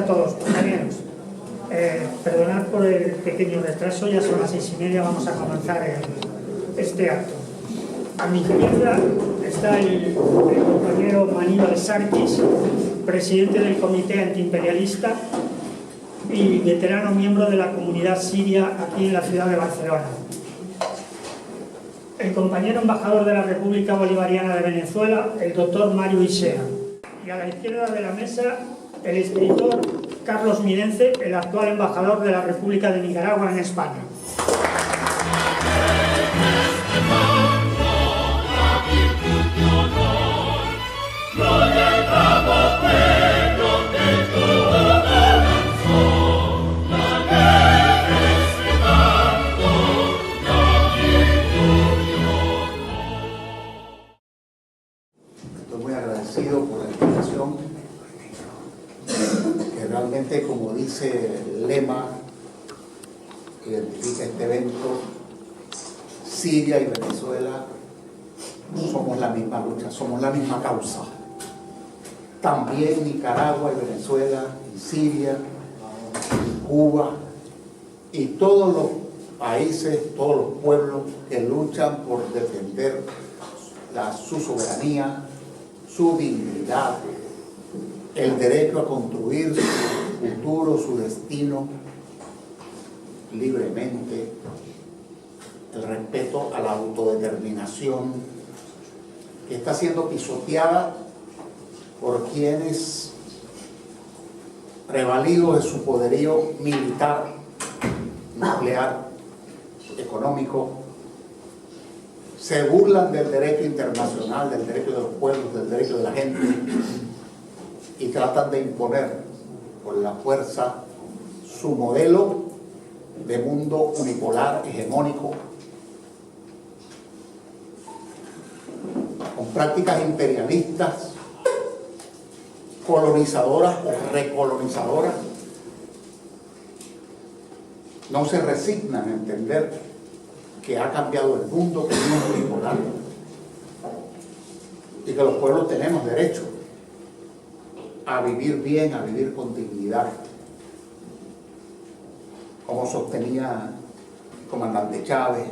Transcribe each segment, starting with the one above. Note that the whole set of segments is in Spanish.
a todos, compañeros. Perdonad por el pequeño retraso, ya son las 6:30, vamos a comenzar este acto. A mi izquierda está el compañero Maníbal Sarkis, presidente del Comité Antiimperialista y veterano miembro de la comunidad siria aquí en la ciudad de Barcelona. El compañero embajador de la República Bolivariana de Venezuela, el doctor Mario Isea. Y a la izquierda de la mesa, el escritor Carlos Mirence, el actual embajador de la República de Nicaragua en España. Estoy muy agradecido por la invitación, que realmente, como dice el lema que identifica este evento, Siria y Venezuela somos la misma lucha, somos la misma causa. También Nicaragua y Venezuela y Siria y Cuba y todos los países, todos los pueblos que luchan por defender su soberanía, su dignidad, el derecho a construir su futuro, su destino libremente, el respeto a la autodeterminación que está siendo pisoteada por quienes, revalidos de su poderío militar, nuclear, económico, se burlan del derecho internacional, del derecho de los pueblos, del derecho de la gente, y tratan de imponer por la fuerza su modelo de mundo unipolar, hegemónico, con prácticas imperialistas, colonizadoras o recolonizadoras. No se resignan a entender que ha cambiado el mundo, que es unipolar y que los pueblos tenemos derecho a vivir bien, a vivir con dignidad, como sostenía el comandante Chávez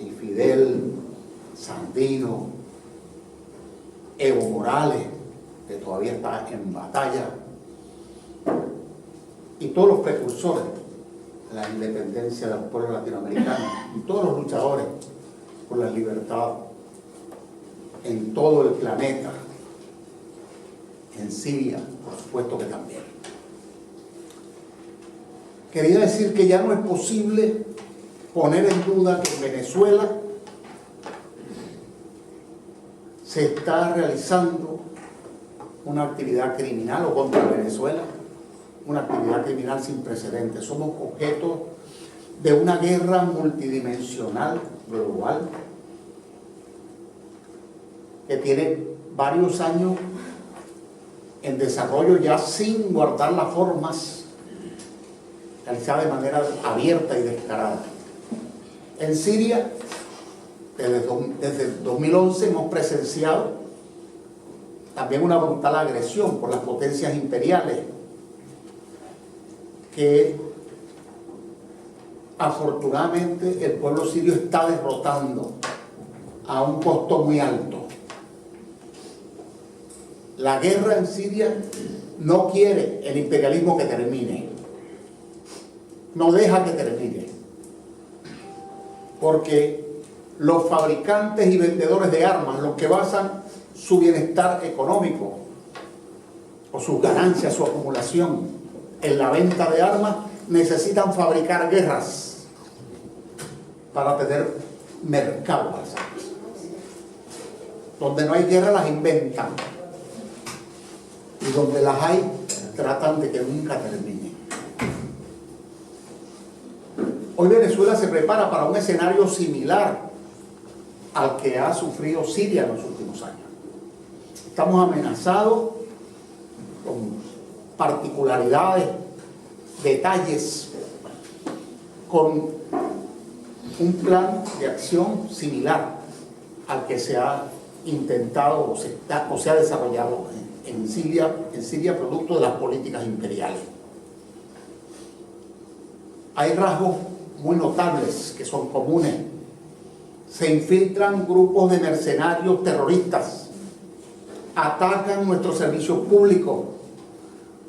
y Fidel, Sandino, Evo Morales, que todavía está en batalla, y todos los precursores de la independencia de los pueblos latinoamericanos, y todos los luchadores por la libertad en todo el planeta, en Siria, por supuesto que también. Quería decir que ya no es posible poner en duda que en Venezuela se está realizando una actividad criminal, o contra Venezuela, una actividad criminal sin precedentes. Somos objeto de una guerra multidimensional, global, que tiene varios años en desarrollo ya sin guardar las formas, realizada de manera abierta y descarada. En Siria, desde 2011 hemos presenciado también una brutal agresión por las potencias imperiales que afortunadamente el pueblo sirio está derrotando a un costo muy alto. La guerra en Siria no quiere el imperialismo que termine, no deja que termine, porque los fabricantes y vendedores de armas, los que basan su bienestar económico o sus ganancias, su acumulación en la venta de armas, necesitan fabricar guerras para tener mercado a las armas. Donde no hay guerra las inventan, y donde las hay tratan de que nunca termine. Hoy Venezuela se prepara para un escenario similar al que ha sufrido Siria en los últimos años. Estamos amenazados con particularidades, detalles, con un plan de acción similar al que se ha intentado o se ha desarrollado en Siria producto de las políticas imperiales. Hay rasgos muy notables que son comunes. Se infiltran grupos de mercenarios terroristas, atacan nuestros servicios públicos,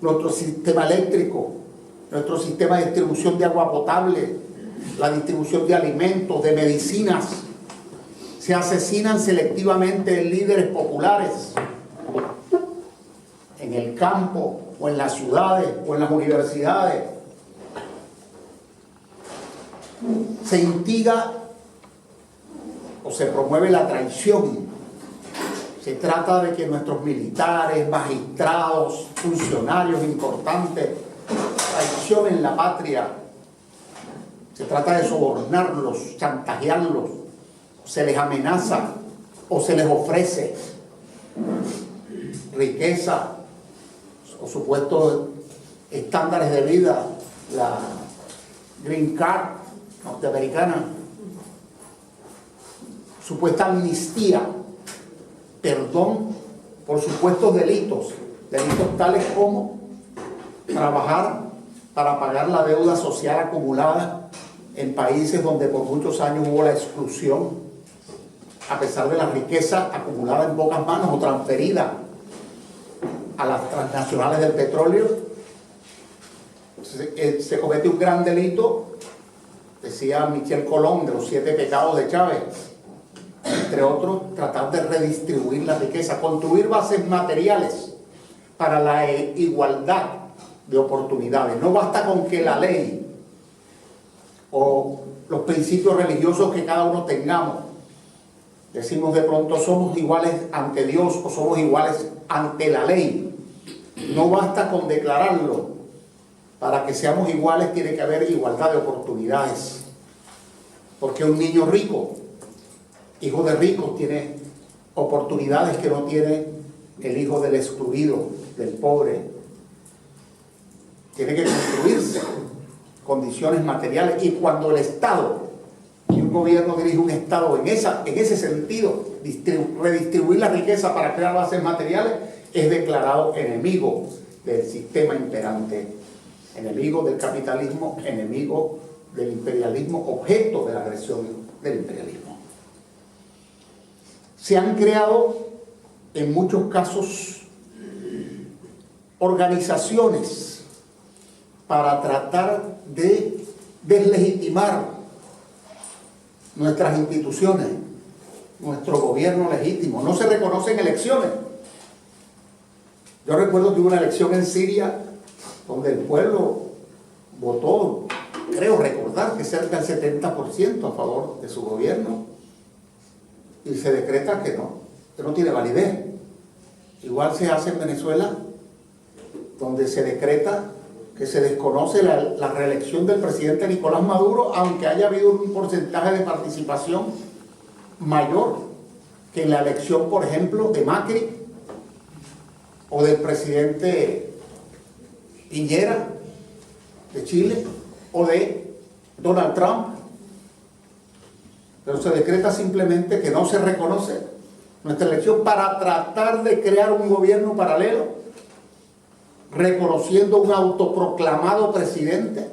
nuestro sistema eléctrico, nuestro sistema de distribución de agua potable, la distribución de alimentos, de medicinas. Se asesinan selectivamente líderes populares en el campo o en las ciudades o en las universidades. Se instiga o se promueve la traición. Se trata de que nuestros militares, magistrados, funcionarios importantes traicionen la patria. Se trata de sobornarlos, chantajearlos, se les amenaza o se les ofrece riqueza o supuestos estándares de vida, la Green Card norteamericana, supuesta amnistía, perdón por supuestos delitos tales como trabajar para pagar la deuda social acumulada en países donde por muchos años hubo la exclusión, a pesar de la riqueza acumulada en pocas manos o transferida a las transnacionales del petróleo. Se comete un gran delito, decía Michel Colón, de los 7 pecados de Chávez, entre otros, tratar de redistribuir la riqueza, construir bases materiales para la igualdad de oportunidades. No basta con que la ley o los principios religiosos que cada uno tengamos, decimos de pronto somos iguales ante Dios o somos iguales ante la ley. No basta con declararlo. Para que seamos iguales tiene que haber igualdad de oportunidades. Porque un niño rico, hijo de ricos, tiene oportunidades que no tiene el hijo del excluido, del pobre. Tiene que construirse condiciones materiales, y cuando el Estado y un gobierno dirige un Estado en ese sentido, redistribuir la riqueza para crear bases materiales, es declarado enemigo del sistema imperante, enemigo del capitalismo, enemigo del imperialismo, objeto de la agresión del imperialismo. Se han creado en muchos casos organizaciones para tratar de deslegitimar nuestras instituciones, nuestro gobierno legítimo. No se reconocen elecciones. Yo recuerdo que hubo una elección en Siria donde el pueblo votó, creo recordar que cerca del 70% a favor de su gobierno, y se decreta que no tiene validez. Igual se hace en Venezuela, donde se decreta que se desconoce la reelección del presidente Nicolás Maduro, aunque haya habido un porcentaje de participación mayor que en la elección, por ejemplo, de Macri o del presidente Piñera de Chile o de Donald Trump. Pero se decreta simplemente que no se reconoce nuestra elección para tratar de crear un gobierno paralelo, reconociendo un autoproclamado presidente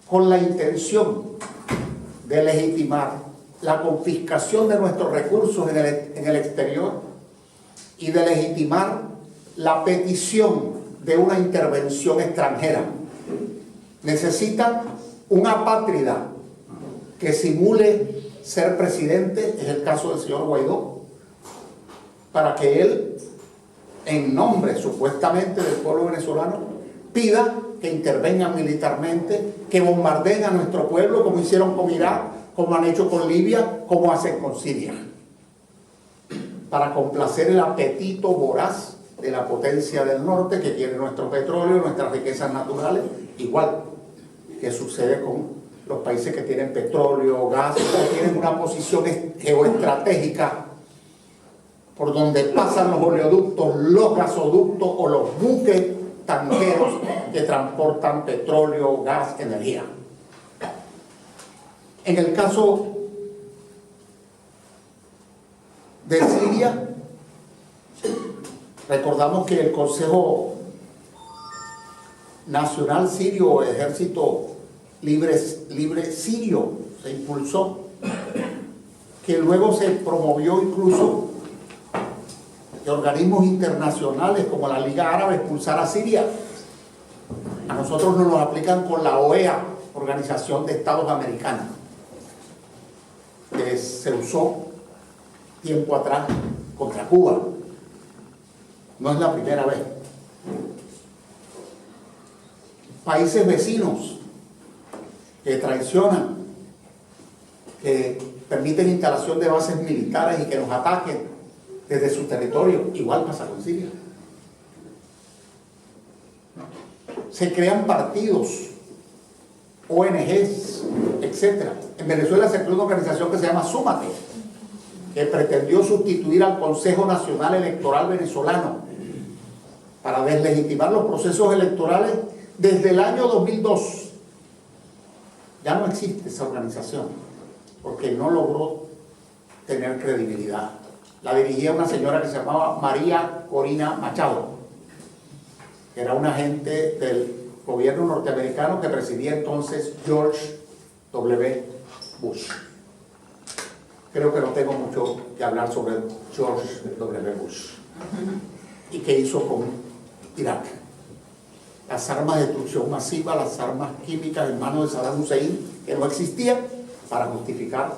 con la intención de legitimar la confiscación de nuestros recursos en el exterior y de legitimar la petición de una intervención extranjera. Necesitan un apátrida que simule ser presidente, es el caso del señor Guaidó, para que él, en nombre supuestamente del pueblo venezolano, pida que intervengan militarmente, que bombardeen a nuestro pueblo como hicieron con Irak, como han hecho con Libia, como hacen con Siria, para complacer el apetito voraz de la potencia del norte que quiere nuestro petróleo, nuestras riquezas naturales, igual que sucede con los países que tienen petróleo, gas, o tienen una posición geoestratégica por donde pasan los oleoductos, los gasoductos o los buques tanqueros que transportan petróleo, gas, energía. En el caso de Siria, Recordamos que el Consejo Nacional Sirio o Ejército Libre Sirio se impulsó, que luego se promovió incluso que organismos internacionales como la Liga Árabe expulsara a Siria. A nosotros nos lo aplican con la OEA, Organización de Estados Americanos, que se usó tiempo atrás contra Cuba. No es la primera vez. Países vecinos que traicionan, que permiten instalación de bases militares y que nos ataquen desde su territorio, igual pasa con Siria. Se crean partidos, ONGs, etc. En Venezuela se creó una organización que se llama Súmate, que pretendió sustituir al Consejo Nacional Electoral Venezolano para deslegitimar los procesos electorales desde el año 2002. Ya no existe esa organización, porque no logró tener credibilidad. La dirigía una señora que se llamaba María Corina Machado, que era un agente del gobierno norteamericano que presidía entonces George W. Bush. Creo que no tengo mucho que hablar sobre George W. Bush. ¿Y qué hizo con Irak? Las armas de destrucción masiva, las armas químicas en manos de Saddam Hussein, que no existían, para justificar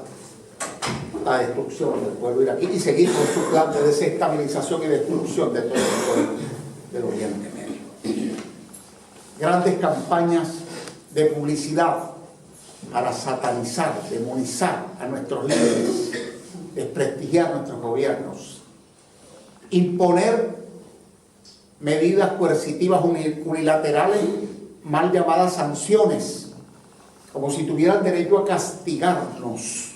la destrucción del pueblo iraquí y seguir con su plan de desestabilización y destrucción de todo el pueblo del Oriente Medio. Grandes campañas de publicidad para satanizar, demonizar a nuestros líderes, desprestigiar nuestros gobiernos, imponer medidas coercitivas unilaterales, mal llamadas sanciones, como si tuvieran derecho a castigarnos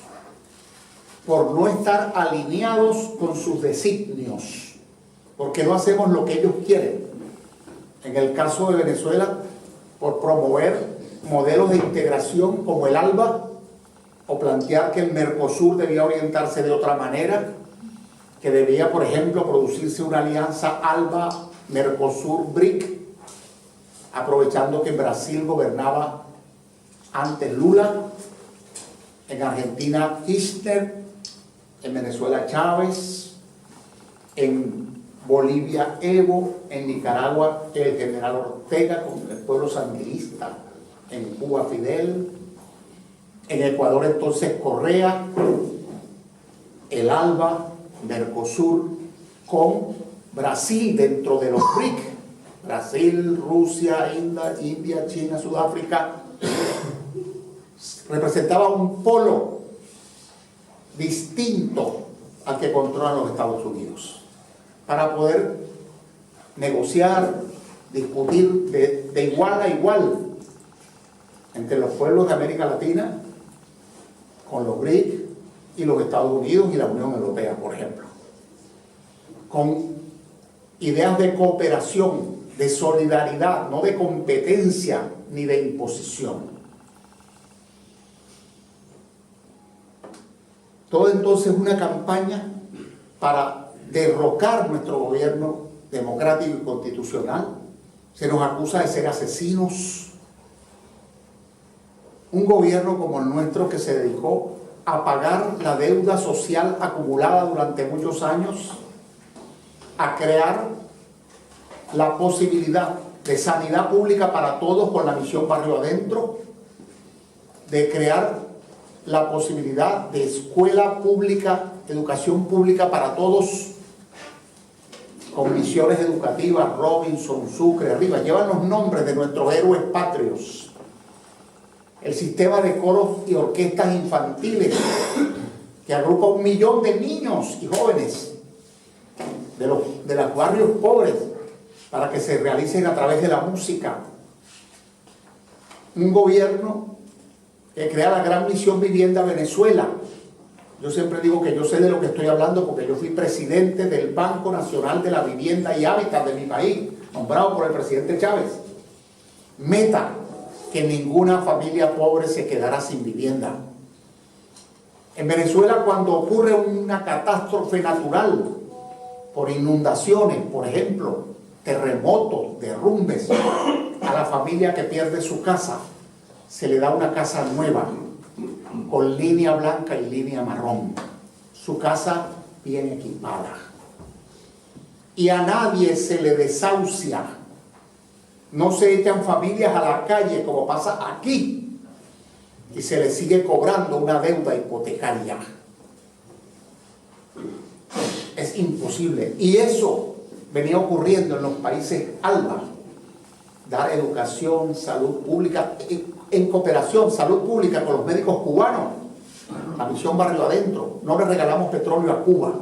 por no estar alineados con sus designios, porque no hacemos lo que ellos quieren. En el caso de Venezuela, por promover modelos de integración como el ALBA, o plantear que el Mercosur debía orientarse de otra manera, que debía, por ejemplo, producirse una alianza ALBA-Mercosur-BRIC, aprovechando que en Brasil gobernaba antes Lula, en Argentina Kirchner, en Venezuela Chávez, en Bolivia Evo, en Nicaragua el general Ortega con el pueblo sandinista, en Cuba Fidel, en Ecuador entonces Correa, el ALBA, Mercosur, con Brasil dentro de los BRIC, Brasil, Rusia, India, China, Sudáfrica, representaba un polo distinto al que controlan los Estados Unidos, para poder negociar, discutir de igual a igual entre los pueblos de América Latina, con los BRIC y los Estados Unidos y la Unión Europea, por ejemplo, con ideas de cooperación, de solidaridad, no de competencia ni de imposición. Todo entonces una campaña para derrocar nuestro gobierno democrático y constitucional. Se nos acusa de ser asesinos. Un gobierno como el nuestro que se dedicó a pagar la deuda social acumulada durante muchos años, a crear la posibilidad de sanidad pública para todos con la misión Barrio Adentro, de crear la posibilidad de escuela pública, educación pública para todos, con misiones educativas, Robinson, Sucre, arriba, llevan los nombres de nuestros héroes patrios. El sistema de coros y orquestas infantiles, que agrupa 1 millón de niños y jóvenes de los barrios pobres, para que se realicen a través de la música. Un gobierno que crea la gran misión Vivienda Venezuela. Yo siempre digo que yo sé de lo que estoy hablando porque yo fui presidente del Banco Nacional de la Vivienda y Hábitat de mi país, nombrado por el presidente Chávez. Meta, que ninguna familia pobre se quedará sin vivienda. En Venezuela, cuando ocurre una catástrofe natural, por inundaciones, por ejemplo, terremotos, derrumbes, a la familia que pierde su casa se le da una casa nueva con línea blanca y línea marrón, su casa bien equipada, y a nadie se le desahucia, no se echan familias a la calle como pasa aquí y se le sigue cobrando una deuda hipotecaria. Es imposible, y eso venía ocurriendo en los países ALBA, dar educación, salud pública, en cooperación, salud pública con los médicos cubanos, la misión Barrio Adentro. No le regalamos petróleo a Cuba,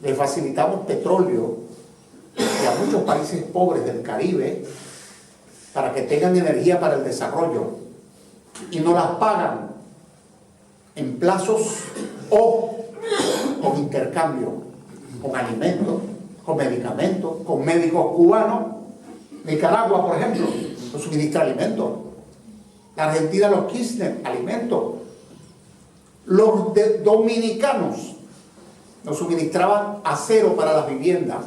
le facilitamos petróleo a muchos países pobres del Caribe para que tengan energía para el desarrollo, y nos las pagan en plazos o con intercambio, con alimentos, con medicamentos, con médicos cubanos. Nicaragua, por ejemplo, nos suministra alimentos. La Argentina, los Kirchner, alimentos. Los dominicanos nos suministraban acero para las viviendas.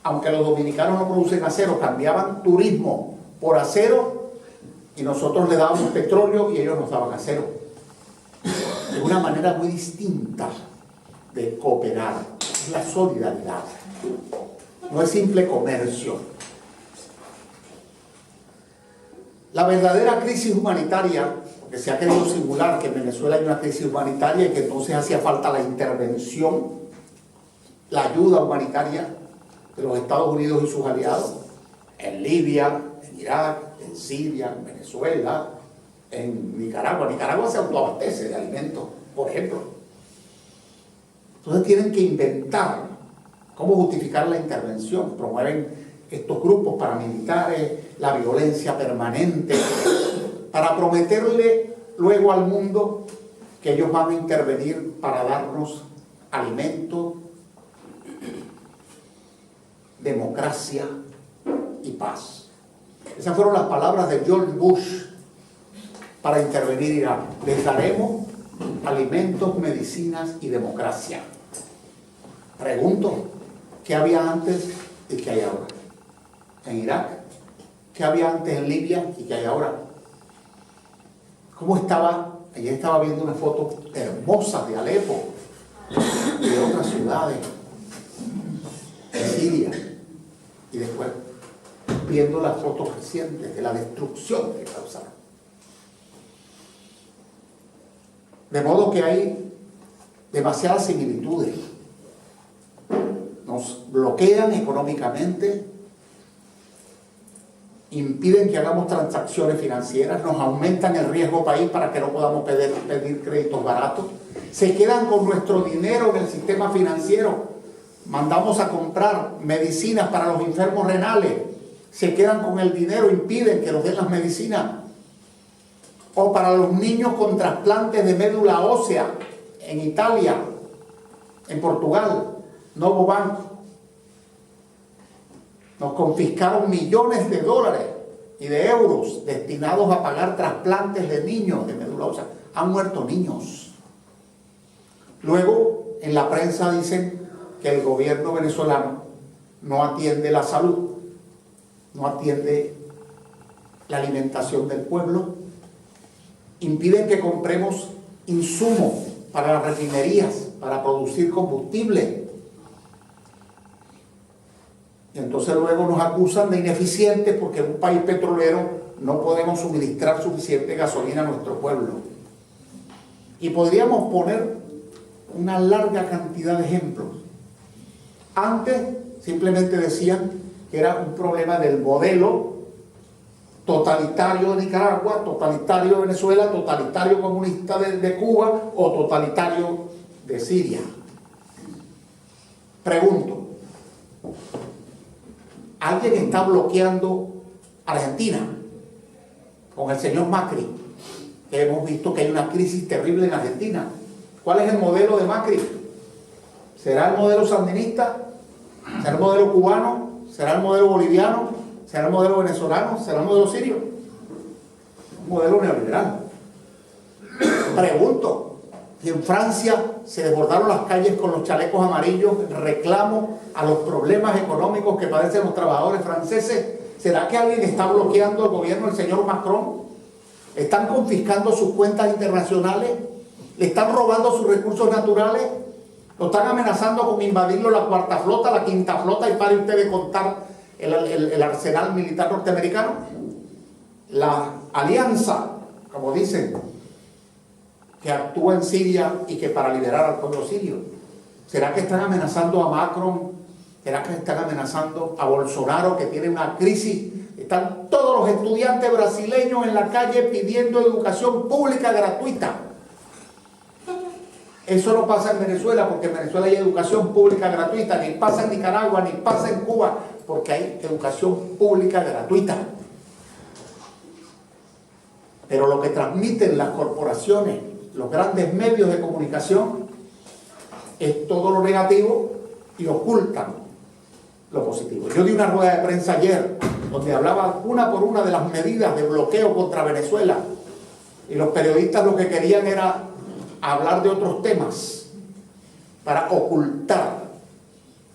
Aunque los dominicanos no producen acero, cambiaban turismo por acero y nosotros le dábamos petróleo y ellos nos daban acero. Es una manera muy distinta de cooperar, es la solidaridad, no es simple comercio. La verdadera crisis humanitaria, porque se ha querido simular que en Venezuela hay una crisis humanitaria y que entonces hacía falta la intervención, la ayuda humanitaria de los Estados Unidos y sus aliados, en Libia, en Irak, en Siria, en Venezuela, en Nicaragua. Nicaragua se autoabastece de alimentos, por ejemplo. Entonces tienen que inventar cómo justificar la intervención. Promueven estos grupos paramilitares, la violencia permanente, para prometerle luego al mundo que ellos van a intervenir para darnos alimento, democracia y paz. Esas fueron las palabras de George Bush para intervenir Irak. Les daremos alimentos, medicinas y democracia. Pregunto, ¿qué había antes y qué hay ahora? En Irak, ¿qué había antes en Libia y qué hay ahora? ¿Cómo estaba? Ayer estaba viendo unas fotos hermosas de Alepo y de otras ciudades, de Siria, y después viendo las fotos recientes de la destrucción que causaron. De modo que hay demasiadas similitudes. Nos bloquean económicamente, impiden que hagamos transacciones financieras, nos aumentan el riesgo país para que no podamos pedir créditos baratos, se quedan con nuestro dinero en el sistema financiero, mandamos a comprar medicinas para los enfermos renales, se quedan con el dinero, impiden que nos den las medicinas, o para los niños con trasplantes de médula ósea en Italia, en Portugal, Novo Banco. Nos confiscaron millones de dólares y de euros destinados a pagar trasplantes de niños de médula ósea. Han muerto niños. Luego, en la prensa dicen que el gobierno venezolano no atiende la salud, no atiende la alimentación del pueblo, impiden que compremos insumos para las refinerías, para producir combustible. Y entonces luego nos acusan de ineficientes porque en un país petrolero no podemos suministrar suficiente gasolina a nuestro pueblo. Y podríamos poner una larga cantidad de ejemplos. Antes simplemente decían que era un problema del modelo totalitario de Nicaragua, totalitario de Venezuela, totalitario comunista de Cuba o totalitario de Siria. Pregunto, ¿alguien está bloqueando Argentina con el señor Macri? Que hemos visto que hay una crisis terrible en Argentina. ¿Cuál es el modelo de Macri? ¿Será el modelo sandinista? ¿Será el modelo cubano? ¿Será el modelo boliviano? ¿Será el modelo venezolano? ¿Será el modelo sirio? Un modelo neoliberal. Pregunto, que en Francia se desbordaron las calles con los chalecos amarillos en reclamo a los problemas económicos que padecen los trabajadores franceses. ¿Será que alguien está bloqueando el gobierno del señor Macron? ¿Están confiscando sus cuentas internacionales? ¿Le están robando sus recursos naturales? ¿Lo están amenazando con invadirlo la cuarta flota, la quinta flota? Y pare usted de contar el arsenal militar norteamericano. La alianza, como dicen, que actúa en Siria y que para liberar al pueblo sirio. ¿Será que están amenazando a Macron? ¿Será que están amenazando a Bolsonaro, que tiene una crisis? Están todos los estudiantes brasileños en la calle pidiendo educación pública gratuita. Eso no pasa en Venezuela, porque en Venezuela hay educación pública gratuita. Ni pasa en Nicaragua, ni pasa en Cuba, porque hay educación pública gratuita. Pero lo que transmiten las corporaciones, los grandes medios de comunicación, es todo lo negativo y ocultan lo positivo. Yo di una rueda de prensa ayer donde hablaba una por una de las medidas de bloqueo contra Venezuela, y los periodistas lo que querían era hablar de otros temas para ocultar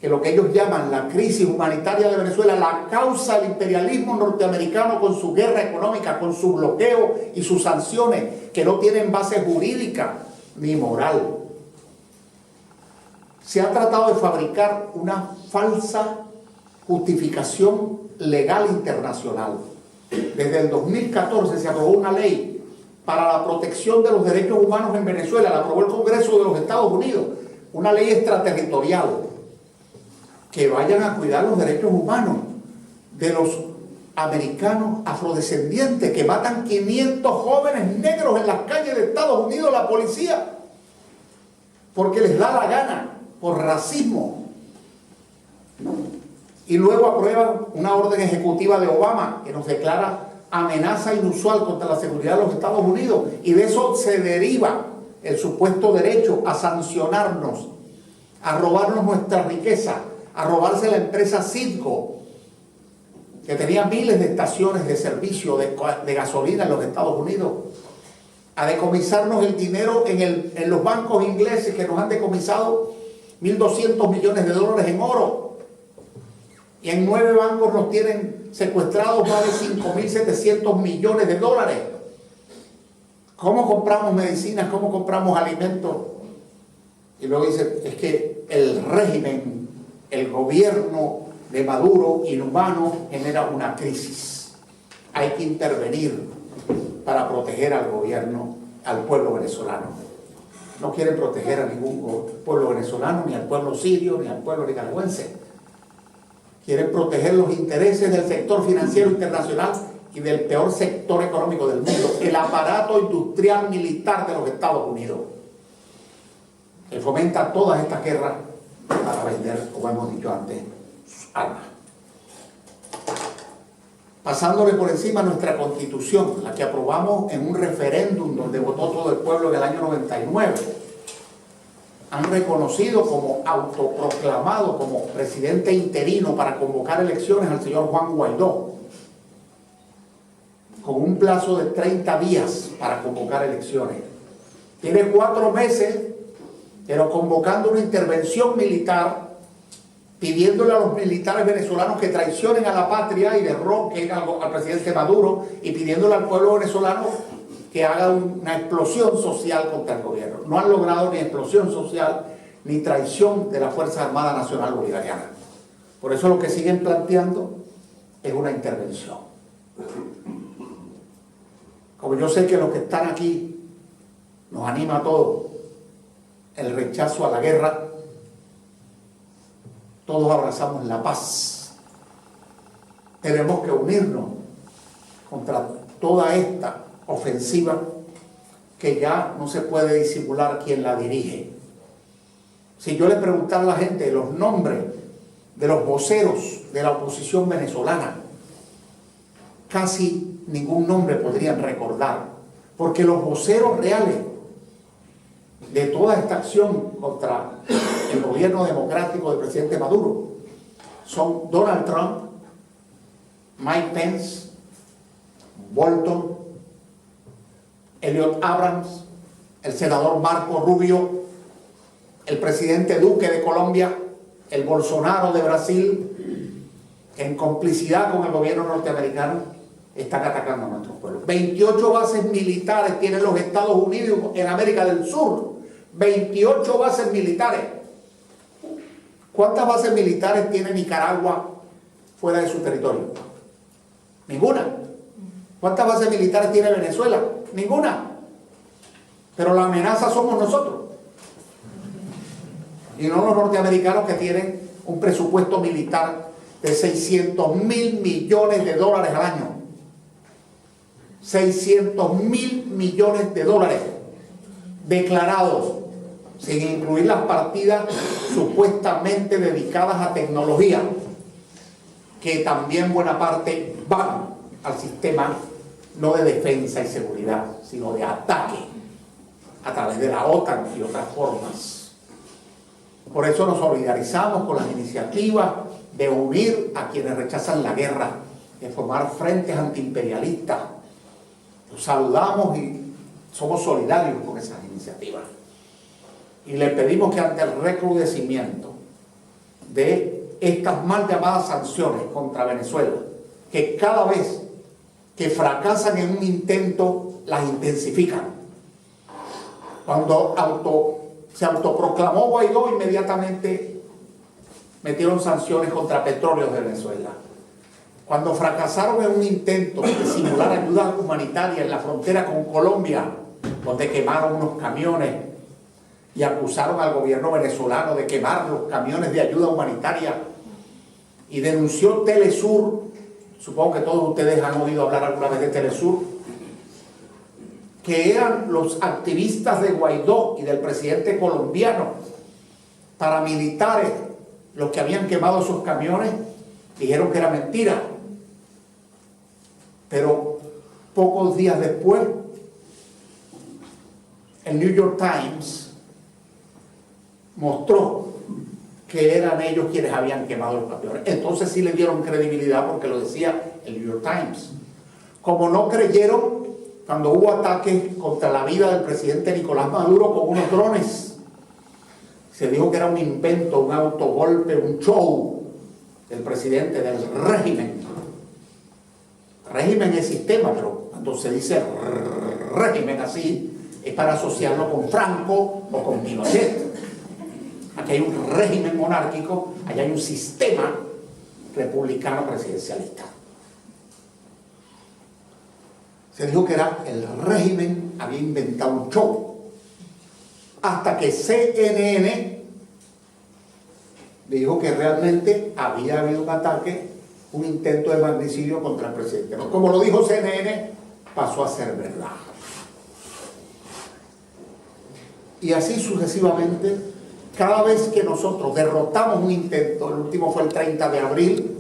que lo que ellos llaman la crisis humanitaria de Venezuela la causa el imperialismo norteamericano con su guerra económica, con su bloqueo y sus sanciones que no tienen base jurídica ni moral. Se ha tratado de fabricar una falsa justificación legal internacional. Desde el 2014 se aprobó una ley para la protección de los derechos humanos en Venezuela, la aprobó el Congreso de los Estados Unidos, una ley extraterritorial que vayan a cuidar los derechos humanos de los americanos afrodescendientes que matan 500 jóvenes negros en las calles de Estados Unidos, la policía, porque les da la gana, por racismo. Y luego aprueban una orden ejecutiva de Obama que nos declara amenaza inusual contra la seguridad de los Estados Unidos, y de eso se deriva el supuesto derecho a sancionarnos, a robarnos nuestra riqueza, a robarse la empresa Citgo, que tenía miles de estaciones de servicio de gasolina en los Estados Unidos, a decomisarnos el dinero en los bancos ingleses, que nos han decomisado 1.200 millones de dólares en oro, y en 9 bancos nos tienen secuestrados más de 5.700 millones de dólares. ¿Cómo compramos medicinas? ¿Cómo compramos alimentos? Y luego dice, es que el régimen, el gobierno de Maduro, inhumano, genera una crisis. Hay que intervenir para proteger al gobierno, al pueblo venezolano. No quieren proteger a ningún pueblo venezolano, ni al pueblo sirio, ni al pueblo nicaragüense. Quieren proteger los intereses del sector financiero internacional y del peor sector económico del mundo, el aparato industrial militar de los Estados Unidos, que fomenta todas estas guerras para vender, como hemos dicho antes, sus armas. Pasándole por encima nuestra Constitución, la que aprobamos en un referéndum donde votó todo el pueblo en el año 99, han reconocido como autoproclamado como presidente interino para convocar elecciones al señor Juan Guaidó, con un plazo de 30 días para convocar elecciones. Tiene 4 meses, pero convocando una intervención militar, pidiéndole a los militares venezolanos que traicionen a la patria y derroquen al presidente Maduro, y pidiéndole al pueblo venezolano que haga una explosión social contra el gobierno. No han logrado ni explosión social ni traición de la Fuerza Armada Nacional Bolivariana. Por eso lo que siguen planteando es una intervención. Como yo sé que los que están aquí nos anima a todos el rechazo a la guerra, todos abrazamos la paz. Tenemos que unirnos contra toda esta ofensiva que ya no se puede disimular quién la dirige. Si yo le preguntara a la gente los nombres de los voceros de la oposición venezolana, casi ningún nombre podrían recordar, porque los voceros reales de toda esta acción contra el gobierno democrático del presidente Maduro son Donald Trump, Mike Pence, Bolton, Elliot Abrams, el senador Marco Rubio, el presidente Duque de Colombia, el Bolsonaro de Brasil, que en complicidad con el gobierno norteamericano están atacando a nuestros pueblos. 28 bases militares tienen los Estados Unidos en América del Sur. 28 bases militares. ¿Cuántas bases militares tiene Nicaragua fuera de su territorio? Ninguna. ¿Cuántas bases militares tiene Venezuela? Ninguna. Pero la amenaza somos nosotros. Y no los norteamericanos, que tienen un presupuesto militar de $600.000 millones al año. $600.000 millones declarados, sin incluir las partidas supuestamente dedicadas a tecnología, que también buena parte van al sistema no de defensa y seguridad, sino de ataque a través de la OTAN y otras formas. Por eso nos solidarizamos con las iniciativas de unir a quienes rechazan la guerra, de formar frentes antiimperialistas. Los saludamos y somos solidarios con esas iniciativas. Y le pedimos que ante el recrudecimiento de estas mal llamadas sanciones contra Venezuela, que cada vez que fracasan en un intento, las intensifican. Cuando se autoproclamó Guaidó, inmediatamente metieron sanciones contra Petróleos de Venezuela. Cuando fracasaron en un intento de simular ayuda humanitaria en la frontera con Colombia, donde quemaron unos camiones y acusaron al gobierno venezolano de quemar los camiones de ayuda humanitaria, y denunció Telesur, supongo que todos ustedes han oído hablar alguna vez de Telesur, que eran los activistas de Guaidó y del presidente colombiano, paramilitares, los que habían quemado esos camiones. Dijeron que era mentira. Pero pocos días después, el New York Times mostró que eran ellos quienes habían quemado los camiones. Entonces sí le dieron credibilidad, porque lo decía el New York Times. Como no creyeron cuando hubo ataques contra la vida del presidente Nicolás Maduro con unos drones. Se dijo que era un invento, un autogolpe, un show del presidente, del régimen. Régimen es sistema, pero cuando se dice régimen así, es para asociarlo con Franco o con Pinochet. Aquí hay un régimen monárquico, allá hay un sistema republicano presidencialista. Se dijo que era el régimen, había inventado un show, hasta que CNN dijo que realmente había habido un ataque, un intento de magnicidio contra el presidente. Como lo dijo CNN, pasó a ser verdad. Y así sucesivamente, cada vez que nosotros derrotamos un intento, el último fue el 30 de abril,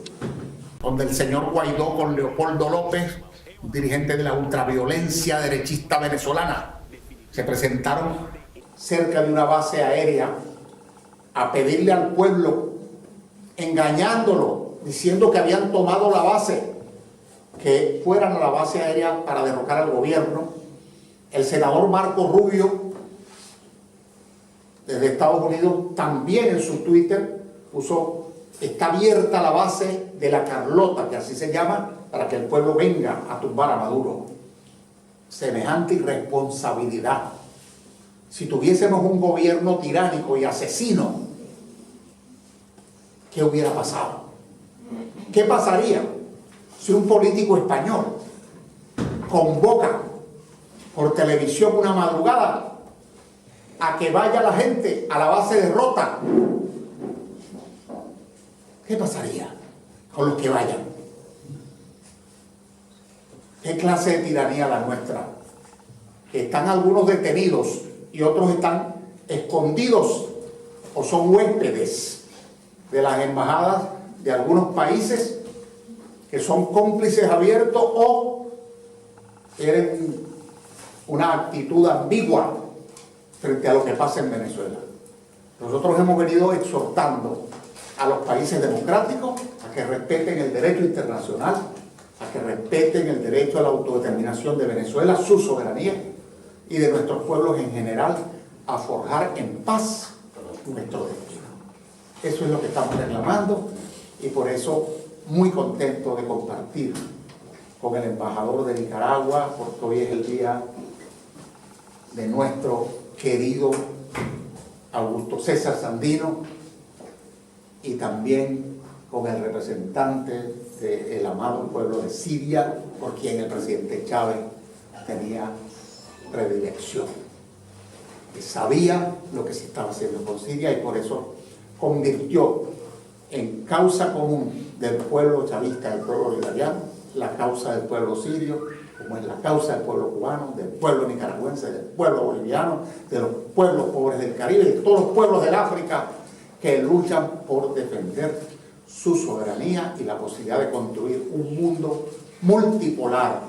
donde el señor Guaidó con Leopoldo López, dirigente de la ultraviolencia derechista venezolana, se presentaron cerca de una base aérea a pedirle al pueblo, engañándolo, diciendo que habían tomado la base, que fueran a la base aérea para derrocar al gobierno. El senador Marco Rubio, desde Estados Unidos, también en su Twitter puso: está abierta la base de la Carlota, que así se llama, para que el pueblo venga a tumbar a Maduro. Semejante irresponsabilidad. Si tuviésemos un gobierno tiránico y asesino, ¿qué hubiera pasado? ¿Qué pasaría si un político español convoca por televisión una madrugada a que vaya la gente a la base de Rota? ¿Qué pasaría con los que vayan? ¿Qué clase de tiranía la nuestra? Que están algunos detenidos y otros están escondidos o son huéspedes de las embajadas de algunos países, que son cómplices abiertos o tienen una actitud ambigua frente a lo que pasa en Venezuela. Nosotros hemos venido exhortando a los países democráticos a que respeten el derecho internacional, a que respeten el derecho a la autodeterminación de Venezuela, su soberanía, y de nuestros pueblos en general a forjar en paz nuestro destino. Eso es lo que estamos reclamando y por eso muy contento de compartir con el embajador de Nicaragua, porque hoy es el día de nuestro querido Augusto César Sandino, y también con el representante del amado pueblo de Siria, por quien el presidente Chávez tenía predilección. Que sabía lo que se estaba haciendo con Siria y por eso convirtió en causa común del pueblo chavista, del pueblo bolivariano, la causa del pueblo sirio, como es la causa del pueblo cubano, del pueblo nicaragüense, del pueblo boliviano, de los pueblos pobres del Caribe, de todos los pueblos del África que luchan por defender su soberanía y la posibilidad de construir un mundo multipolar,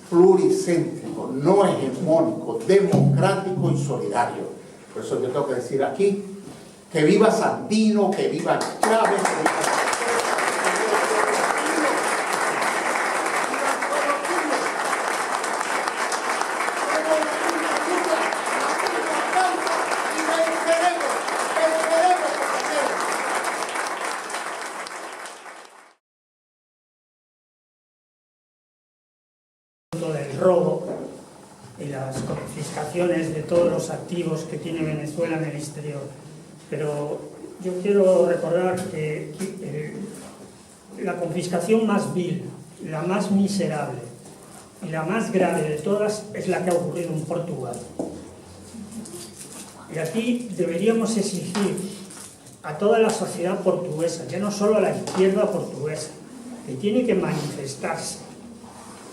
pluricéntrico, no hegemónico, democrático y solidario. Por eso yo tengo que decir aquí que viva Sandino, que viva Chávez, que viva del robo y las confiscaciones de todos los activos que tiene Venezuela en el exterior. Pero yo quiero recordar que la confiscación más vil, la más miserable y la más grave de todas es la que ha ocurrido en Portugal. Y aquí deberíamos exigir a toda la sociedad portuguesa, ya no solo a la izquierda portuguesa, que tiene que manifestarse,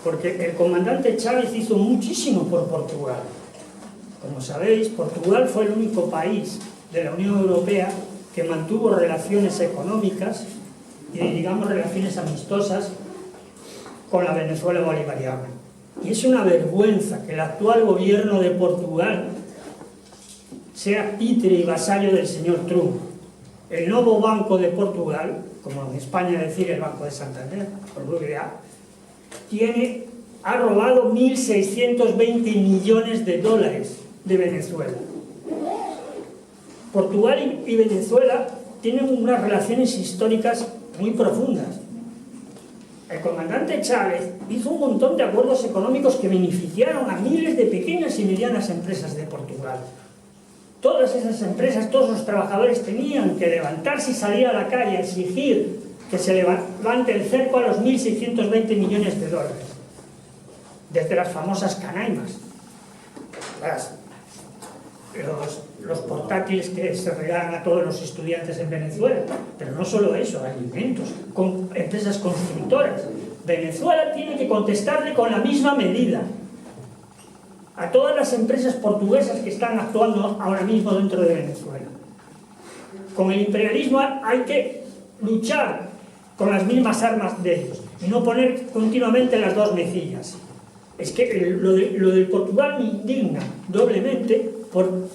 porque el comandante Chávez hizo muchísimo por Portugal. Como sabéis, Portugal fue el único país de la Unión Europea que mantuvo relaciones económicas y, digamos, relaciones amistosas con la Venezuela bolivariana. Y es una vergüenza que el actual gobierno de Portugal sea títere y vasallo del señor Trump. El nuevo Banco de Portugal, como en España decir el Banco de Santander, por BBVA, ha robado 1.620 millones de dólares de Venezuela. Portugal y Venezuela tienen unas relaciones históricas muy profundas. El comandante Chávez hizo un montón de acuerdos económicos que beneficiaron a miles de pequeñas y medianas empresas de Portugal. Todas esas empresas, todos los trabajadores tenían que levantarse y salir a la calle a exigir que se levante el cerco a los 1.620 millones de dólares. Desde las famosas canaimas, los portátiles que se regalan a todos los estudiantes en Venezuela, pero no solo eso, alimentos, con empresas constructoras. Venezuela tiene que contestarle con la misma medida a todas las empresas portuguesas que están actuando ahora mismo dentro de Venezuela. Con el imperialismo hay que luchar con las mismas armas de ellos y no poner continuamente las dos mejillas. Es que lo del Portugal me indigna doblemente por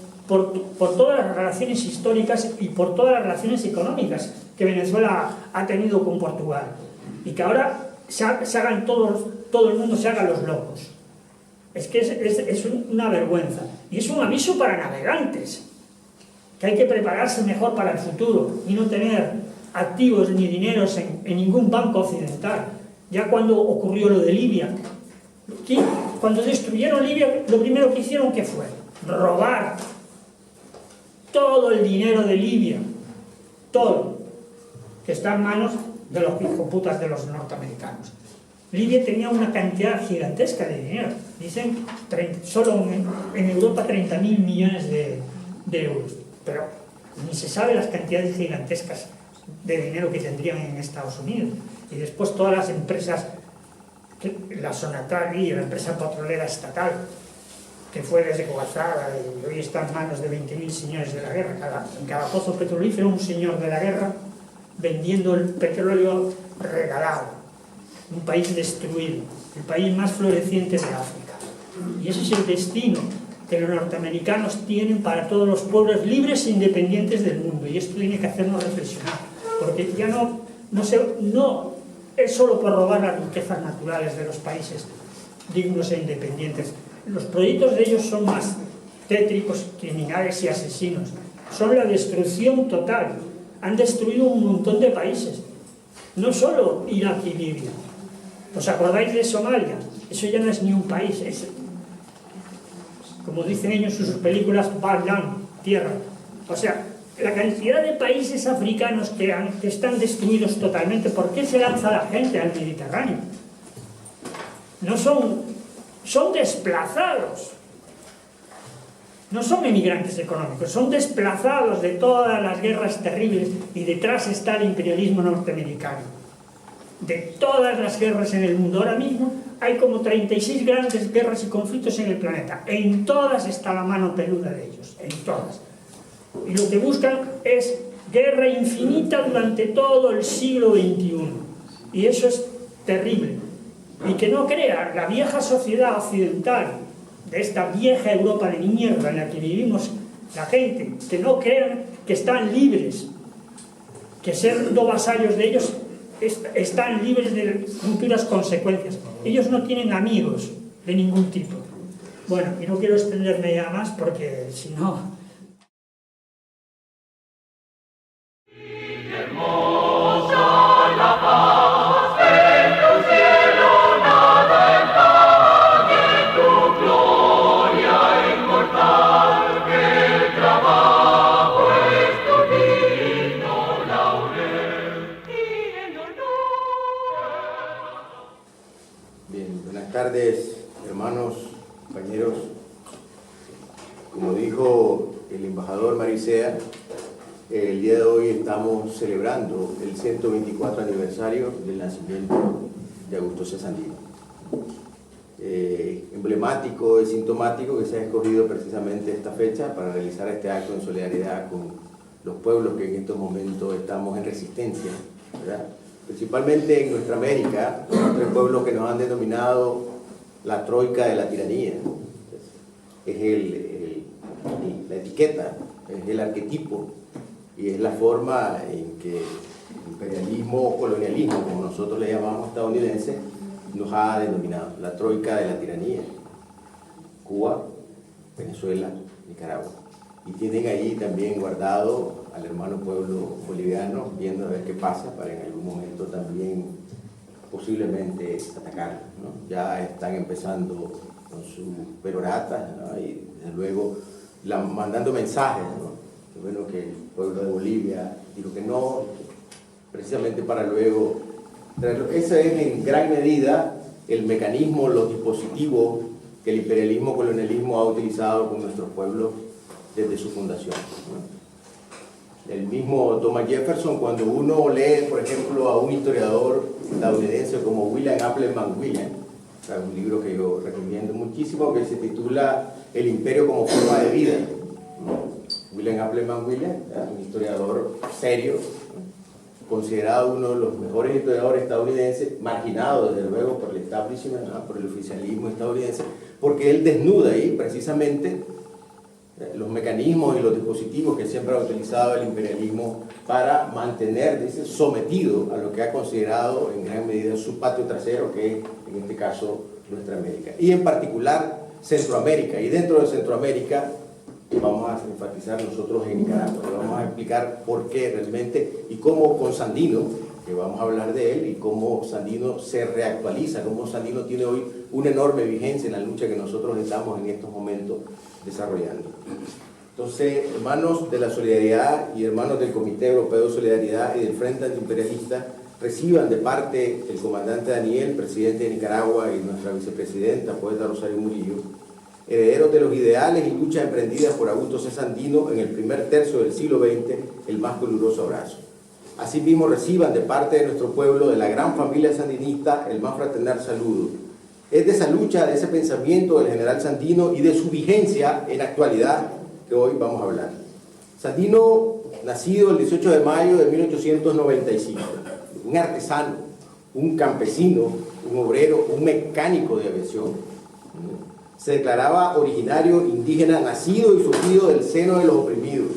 todas las relaciones históricas y por todas las relaciones económicas que Venezuela ha tenido con Portugal, y que ahora todo el mundo se haga los locos. Es que es una vergüenza y es un aviso para navegantes, que hay que prepararse mejor para el futuro y no tener activos ni dineros en ningún banco occidental. Ya cuando ocurrió lo de Libia, cuando destruyeron Libia, lo primero que hicieron, ¿qué fue? Robar todo el dinero de Libia, todo, que está en manos de los hijoputas de los norteamericanos. Libia tenía una cantidad gigantesca de dinero, dicen solo en Europa 30.000 millones de euros, pero ni se sabe las cantidades gigantescas de dinero que tendrían en Estados Unidos. Y después todas las empresas, la Sonatrach, la empresa petrolera estatal, que fue desguazada y hoy está en manos de 20.000 señores de la guerra. En cada pozo petrolífero un señor de la guerra vendiendo el petróleo regalado. Un país destruido, el país más floreciente de África. Y ese es el destino que los norteamericanos tienen para todos los pueblos libres e independientes del mundo. Y esto tiene que hacernos reflexionar, porque ya no es solo por robar las riquezas naturales de los países dignos e independientes Los proyectos de ellos son más tétricos, criminales y asesinos. Son la destrucción total. Han destruido un montón de países. No solo Irak y Libia. ¿Os acordáis de Somalia? Eso ya no es ni un país. Es, como dicen ellos en sus películas, Badland, tierra. O sea, la cantidad de países africanos que están destruidos totalmente. ¿Por qué se lanza la gente al Mediterráneo? No son desplazados. No son emigrantes económicos, son desplazados de todas las guerras terribles, y detrás está el imperialismo norteamericano. De todas las guerras en el mundo ahora mismo hay como 36 grandes guerras y conflictos en el planeta. En todas está la mano peluda de ellos, en todas. Y lo que buscan es guerra infinita durante todo el siglo XXI. Y eso es terrible. Y que no crea la vieja sociedad occidental, de esta vieja Europa de mierda en la que vivimos la gente, que no crean que están libres, que siendo vasallos de ellos están libres de futuras consecuencias. Ellos no tienen amigos de ningún tipo. Bueno, y no quiero extenderme ya más porque si no... Buenas tardes, hermanos, compañeros. Como dijo el embajador Maricea, el día de hoy estamos celebrando el 124 aniversario del nacimiento de Augusto C. Sandino. Emblemático y sintomático que se ha escogido precisamente esta fecha para realizar este acto en solidaridad con los pueblos que en estos momentos estamos en resistencia, ¿verdad? Principalmente en nuestra América, tres pueblos que nos han denominado la troika de la tiranía. Es la etiqueta, es el arquetipo y es la forma en que el imperialismo o colonialismo, como nosotros le llamamos estadounidense, nos ha denominado, la troika de la tiranía. Cuba, Venezuela, Nicaragua. Y tienen ahí también guardado al hermano pueblo boliviano, viendo a ver qué pasa para en algún momento también posiblemente atacarlo, ¿no? Ya están empezando con sus peroratas, ¿no? Y desde luego mandando mensajes, ¿no? Que bueno que el pueblo de Bolivia dijo que no, precisamente para luego traerlo. Ese es en gran medida el mecanismo, los dispositivos que el imperialismo colonialismo ha utilizado con nuestros pueblos desde su fundación, ¿no? El mismo Thomas Jefferson, cuando uno lee, por ejemplo, a un historiador estadounidense como William Appleman Williams, o sea, un libro que yo recomiendo muchísimo, que se titula El imperio como forma de vida, ¿no? William Appleman Williams, un historiador serio, ¿no? Considerado uno de los mejores historiadores estadounidenses, marginado desde luego por el establishment, ¿no? Por el oficialismo estadounidense, porque él desnuda ahí precisamente los mecanismos y los dispositivos que siempre ha utilizado el imperialismo para mantener, dice, sometido a lo que ha considerado en gran medida su patio trasero, que es en este caso nuestra América, y en particular Centroamérica. Y dentro de Centroamérica vamos a enfatizar nosotros en Nicaragua, vamos a explicar por qué realmente y cómo con Sandino, que vamos a hablar de él, y cómo Sandino se reactualiza, cómo Sandino tiene hoy una enorme vigencia en la lucha que nosotros estamos en estos momentos desarrollando. Entonces, hermanos de la solidaridad y hermanos del Comité Europeo de Solidaridad y del Frente Antiimperialista, reciban de parte del comandante Daniel, presidente de Nicaragua, y nuestra vicepresidenta, poeta Rosario Murillo, herederos de los ideales y luchas emprendidas por Augusto C. Sandino en el primer tercio del siglo XX, el más caluroso abrazo. Asimismo, reciban de parte de nuestro pueblo, de la gran familia sandinista, el más fraternal saludo. Es de esa lucha, de ese pensamiento del general Sandino y de su vigencia en la actualidad que hoy vamos a hablar. Sandino, nacido el 18 de mayo de 1895, un artesano, un campesino, un obrero, un mecánico de aviación. Se declaraba originario indígena, nacido y surgido del seno de los oprimidos.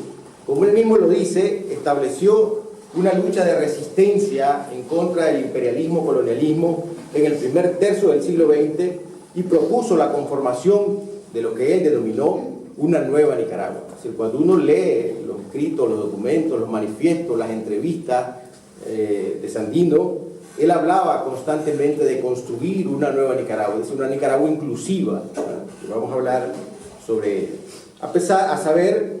Como él mismo lo dice, estableció una lucha de resistencia en contra del imperialismo, colonialismo, en el primer tercio del siglo XX, y propuso la conformación de lo que él denominó una nueva Nicaragua. Es decir, cuando uno lee los escritos, los documentos, los manifiestos, las entrevistas de Sandino, él hablaba constantemente de construir una nueva Nicaragua, es decir, una Nicaragua inclusiva. Vamos a hablar sobre ello.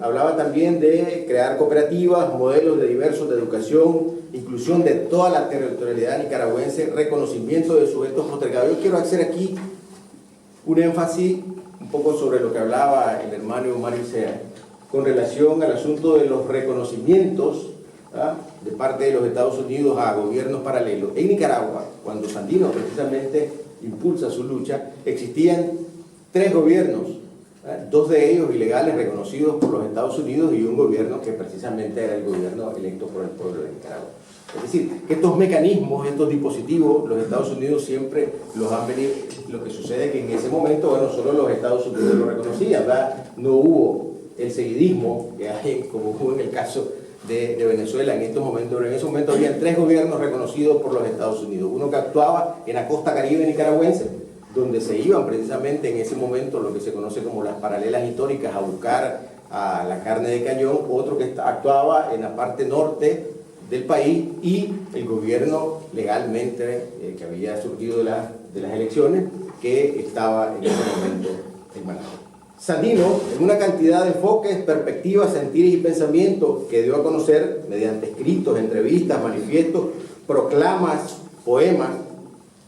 Hablaba también de crear cooperativas, modelos de diversos de educación, inclusión de toda la territorialidad nicaragüense, reconocimiento de sujetos postergados. Yo quiero hacer aquí un énfasis un poco sobre lo que hablaba el hermano Mario Sea, con relación al asunto de los reconocimientos de parte de los Estados Unidos a gobiernos paralelos. En Nicaragua, cuando Sandino precisamente impulsa su lucha, existían 3 gobiernos, 2 de ellos ilegales reconocidos por los Estados Unidos y un gobierno que precisamente era el gobierno electo por el pueblo de Nicaragua. Es decir, que estos mecanismos, estos dispositivos, los Estados Unidos siempre los han venido. Lo que sucede es que en ese momento, bueno, solo los Estados Unidos lo reconocían, ¿verdad? No hubo el seguidismo que hay, como hubo en el caso de Venezuela en estos momentos. Pero en ese momento habían 3 gobiernos reconocidos por los Estados Unidos. Uno que actuaba en la costa caribe nicaragüense, donde se iban precisamente en ese momento lo que se conoce como las paralelas históricas a buscar a la carne de cañón. Otro que actuaba en la parte norte del país, y el gobierno legalmente que había surgido de las elecciones, que estaba en ese momento en Managua. Sandino, en una cantidad de enfoques, perspectivas, sentires y pensamientos que dio a conocer mediante escritos, entrevistas, manifiestos, proclamas, poemas,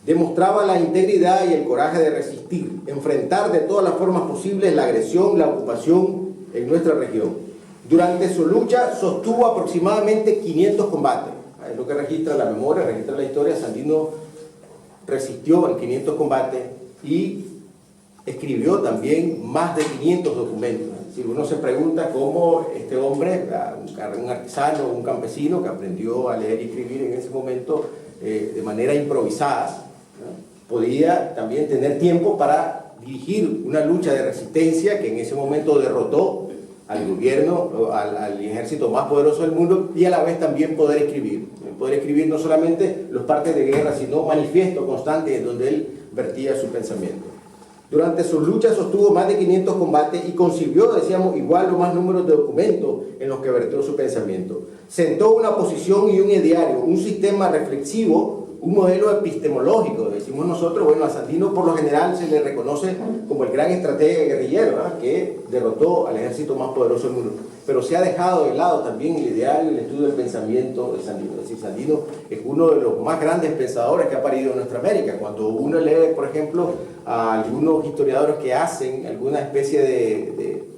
demostraba la integridad y el coraje de resistir, enfrentar de todas las formas posibles la agresión, la ocupación en nuestra región. Durante su lucha sostuvo aproximadamente 500 combates. Es lo que registra la memoria, registra la historia. Sandino resistió en 500 combates y escribió también más de 500 documentos. Es decir, uno se pregunta cómo este hombre, un artesano, un campesino que aprendió a leer y escribir en ese momento de manera improvisada, ¿no?, podía también tener tiempo para dirigir una lucha de resistencia que en ese momento derrotó al gobierno, al ejército más poderoso del mundo, y a la vez también poder escribir no solamente los partes de guerra, sino manifiestos constantes en donde él vertía su pensamiento. Durante sus luchas sostuvo más de 500 combates y concibió, decíamos, igual o más números de documentos en los que vertió su pensamiento. Sentó una posición y un ideario, un sistema reflexivo, un modelo epistemológico, decimos nosotros. Bueno, a Sandino por lo general se le reconoce como el gran estratega guerrillero, ¿verdad?, que derrotó al ejército más poderoso del mundo, pero se ha dejado de lado también el ideario y el estudio del pensamiento de Sandino. Es decir, Sandino es uno de los más grandes pensadores que ha parido en nuestra América. Cuando uno lee, por ejemplo, a algunos historiadores que hacen alguna especie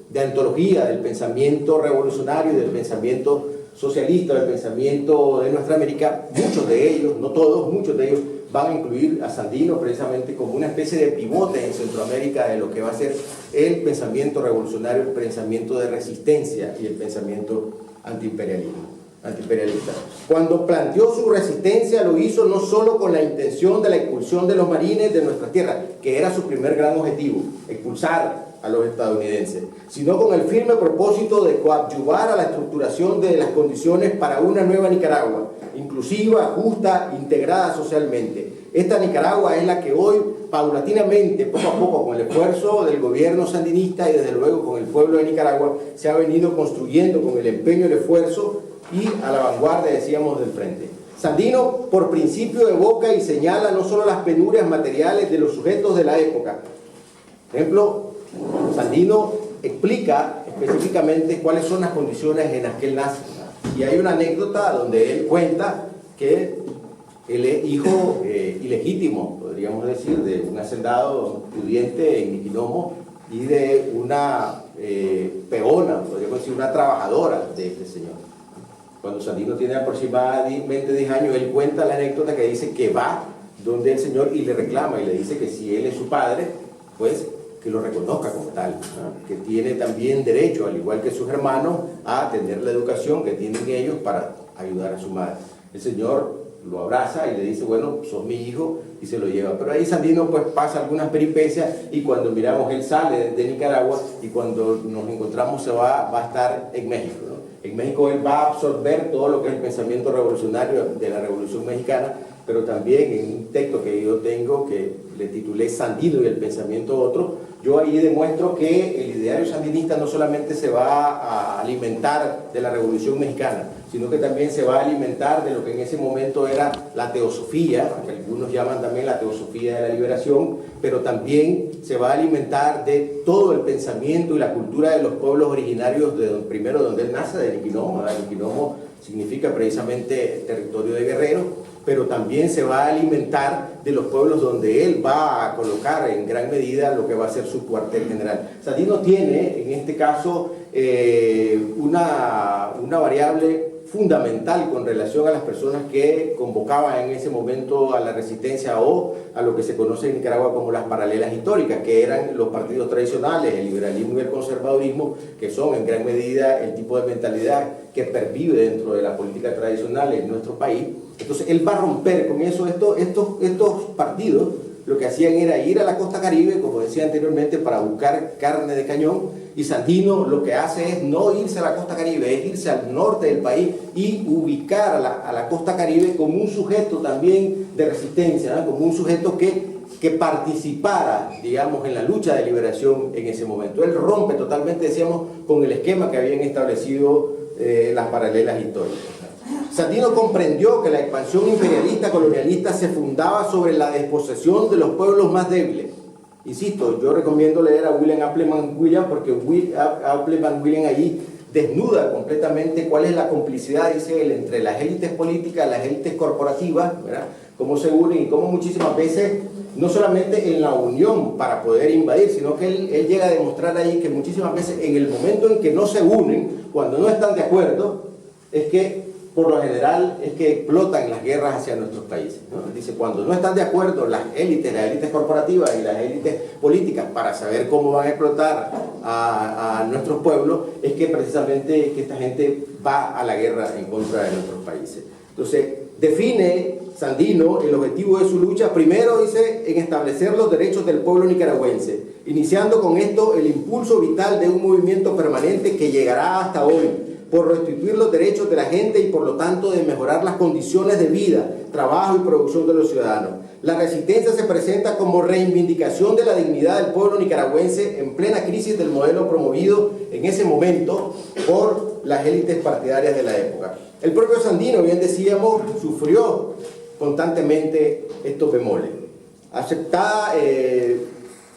de antología del pensamiento revolucionario y del pensamiento socialista, del pensamiento de nuestra América, muchos de ellos, no todos, muchos de ellos van a incluir a Sandino precisamente como una especie de pivote en Centroamérica de lo que va a ser el pensamiento revolucionario, el pensamiento de resistencia y el pensamiento antiimperialista. Cuando planteó su resistencia, lo hizo no solo con la intención de la expulsión de los marines de nuestra tierra, que era su primer gran objetivo, expulsar a los estadounidenses, sino con el firme propósito de coadyuvar a la estructuración de las condiciones para una nueva Nicaragua, inclusiva, justa, integrada socialmente. Esta Nicaragua es la que hoy, paulatinamente, poco a poco, con el esfuerzo del gobierno sandinista y desde luego con el pueblo de Nicaragua, se ha venido construyendo con el empeño y el esfuerzo y a la vanguardia, decíamos, del frente. Sandino, por principio, evoca y señala no solo las penurias materiales de los sujetos de la época. Por ejemplo, Sandino explica específicamente cuáles son las condiciones en las que él nace. Y hay una anécdota donde él cuenta que él es hijo ilegítimo, podríamos decir, de un hacendado pudiente en Niquinomo y de una peona, podríamos decir, una trabajadora de este señor. Cuando Sandino tiene aproximadamente 10 años, él cuenta la anécdota que dice que va donde el señor y le reclama y le dice que si él es su padre, pues que lo reconozca como tal, ¿no?, que tiene también derecho, al igual que sus hermanos, a tener la educación que tienen ellos para ayudar a su madre. El señor lo abraza y le dice, bueno, sos mi hijo, y se lo lleva. Pero ahí Sandino pues pasa algunas peripecias y cuando miramos, él sale de Nicaragua y cuando nos encontramos va a estar en México, ¿no? En México él va a absorber todo lo que es el pensamiento revolucionario de la Revolución Mexicana pero también en un texto que yo tengo que le titulé Sandino y el pensamiento otro, yo ahí demuestro que el ideario sandinista no solamente se va a alimentar de la Revolución Mexicana, sino que también se va a alimentar de lo que en ese momento era la teosofía, que algunos llaman también la teosofía de la liberación, pero también se va a alimentar de todo el pensamiento y la cultura de los pueblos originarios, primero donde él nace, de Niquinomo. Niquinomo significa precisamente territorio de guerreros, pero también se va a alimentar de los pueblos donde él va a colocar en gran medida lo que va a ser su cuartel general. Sandino tiene, en este caso, una variable fundamental con relación a las personas que convocaban en ese momento a la resistencia o a lo que se conoce en Nicaragua como las paralelas históricas, que eran los partidos tradicionales, el liberalismo y el conservadurismo, que son en gran medida el tipo de mentalidad que pervive dentro de la política tradicional en nuestro país. Entonces él va a romper con eso. Estos partidos lo que hacían era ir a la costa Caribe, como decía anteriormente, para buscar carne de cañón, y Sandino lo que hace es no irse a la costa Caribe, es irse al norte del país y ubicar a la costa Caribe como un sujeto también de resistencia, ¿no? Como un sujeto que participara, digamos, en la lucha de liberación en ese momento. Él rompe totalmente, decíamos, con el esquema que habían establecido las paralelas históricas. Sandino comprendió que la expansión imperialista colonialista se fundaba sobre la desposesión de los pueblos más débiles. Insisto, yo recomiendo leer a William Appleman Williams, porque Appleman Williams ahí desnuda completamente cuál es la complicidad, dice él, entre las élites políticas, las élites corporativas, ¿verdad? Cómo se unen y cómo muchísimas veces, no solamente en la unión para poder invadir, sino que él llega a demostrar ahí que muchísimas veces en el momento en que no se unen, cuando no están de acuerdo, es que por lo general es que explotan las guerras hacia nuestros países, ¿no? Dice, cuando no están de acuerdo las élites corporativas y las élites políticas para saber cómo van a explotar a nuestros pueblos, es que precisamente que esta gente va a la guerra en contra de nuestros países. Entonces, define Sandino el objetivo de su lucha, primero dice, en establecer los derechos del pueblo nicaragüense, iniciando con esto el impulso vital de un movimiento permanente que llegará hasta hoy, por restituir los derechos de la gente y por lo tanto de mejorar las condiciones de vida, trabajo y producción de los ciudadanos. La resistencia se presenta como reivindicación de la dignidad del pueblo nicaragüense en plena crisis del modelo promovido en ese momento por las élites partidarias de la época. El propio Sandino, bien decíamos, sufrió constantemente estos bemoles.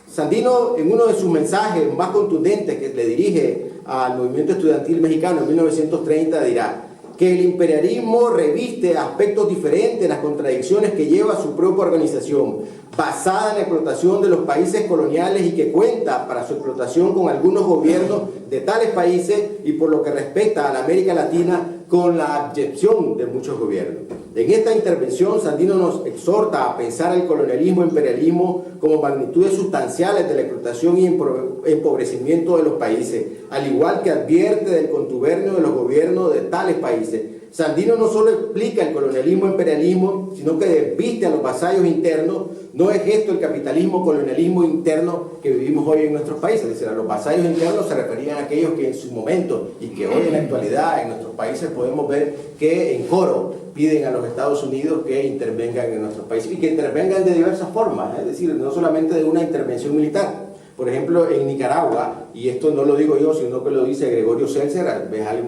Sandino, en uno de sus mensajes más contundentes que le dirige al movimiento estudiantil mexicano en 1930, dirá que el imperialismo reviste aspectos diferentes en las contradicciones que lleva su propia organización, basada en la explotación de los países coloniales y que cuenta para su explotación con algunos gobiernos de tales países y por lo que respecta a la América Latina con la abyección de muchos gobiernos. En esta intervención, Sandino nos exhorta a pensar el colonialismo e imperialismo como magnitudes sustanciales de la explotación y empobrecimiento de los países, al igual que advierte del contubernio de los gobiernos de tales países. Sandino no solo explica el colonialismo e imperialismo, sino que desviste a los vasallos internos. No es esto el capitalismo, colonialismo interno que vivimos hoy en nuestros países. Es decir, a los vasallos internos se referían a aquellos que en su momento y que hoy en la actualidad en nuestros países podemos ver que en coro piden a los Estados Unidos que intervengan en nuestros países y que intervengan de diversas formas, es decir, no solamente de una intervención militar. Por ejemplo, en Nicaragua, y esto no lo digo yo, sino que lo dice Gregorio Seltzer,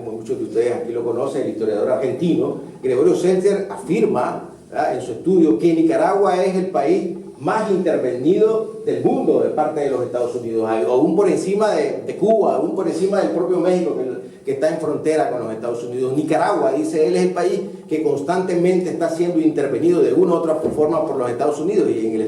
muchos de ustedes aquí lo conocen, el historiador argentino. Gregorio Seltzer afirma, ¿verdad?, en su estudio que Nicaragua es el país más intervenido del mundo de parte de los Estados Unidos, aún por encima de Cuba, aún por encima del propio México que está en frontera con los Estados Unidos. Nicaragua, dice él, es el país que constantemente está siendo intervenido de una u otra forma por los Estados Unidos, y en un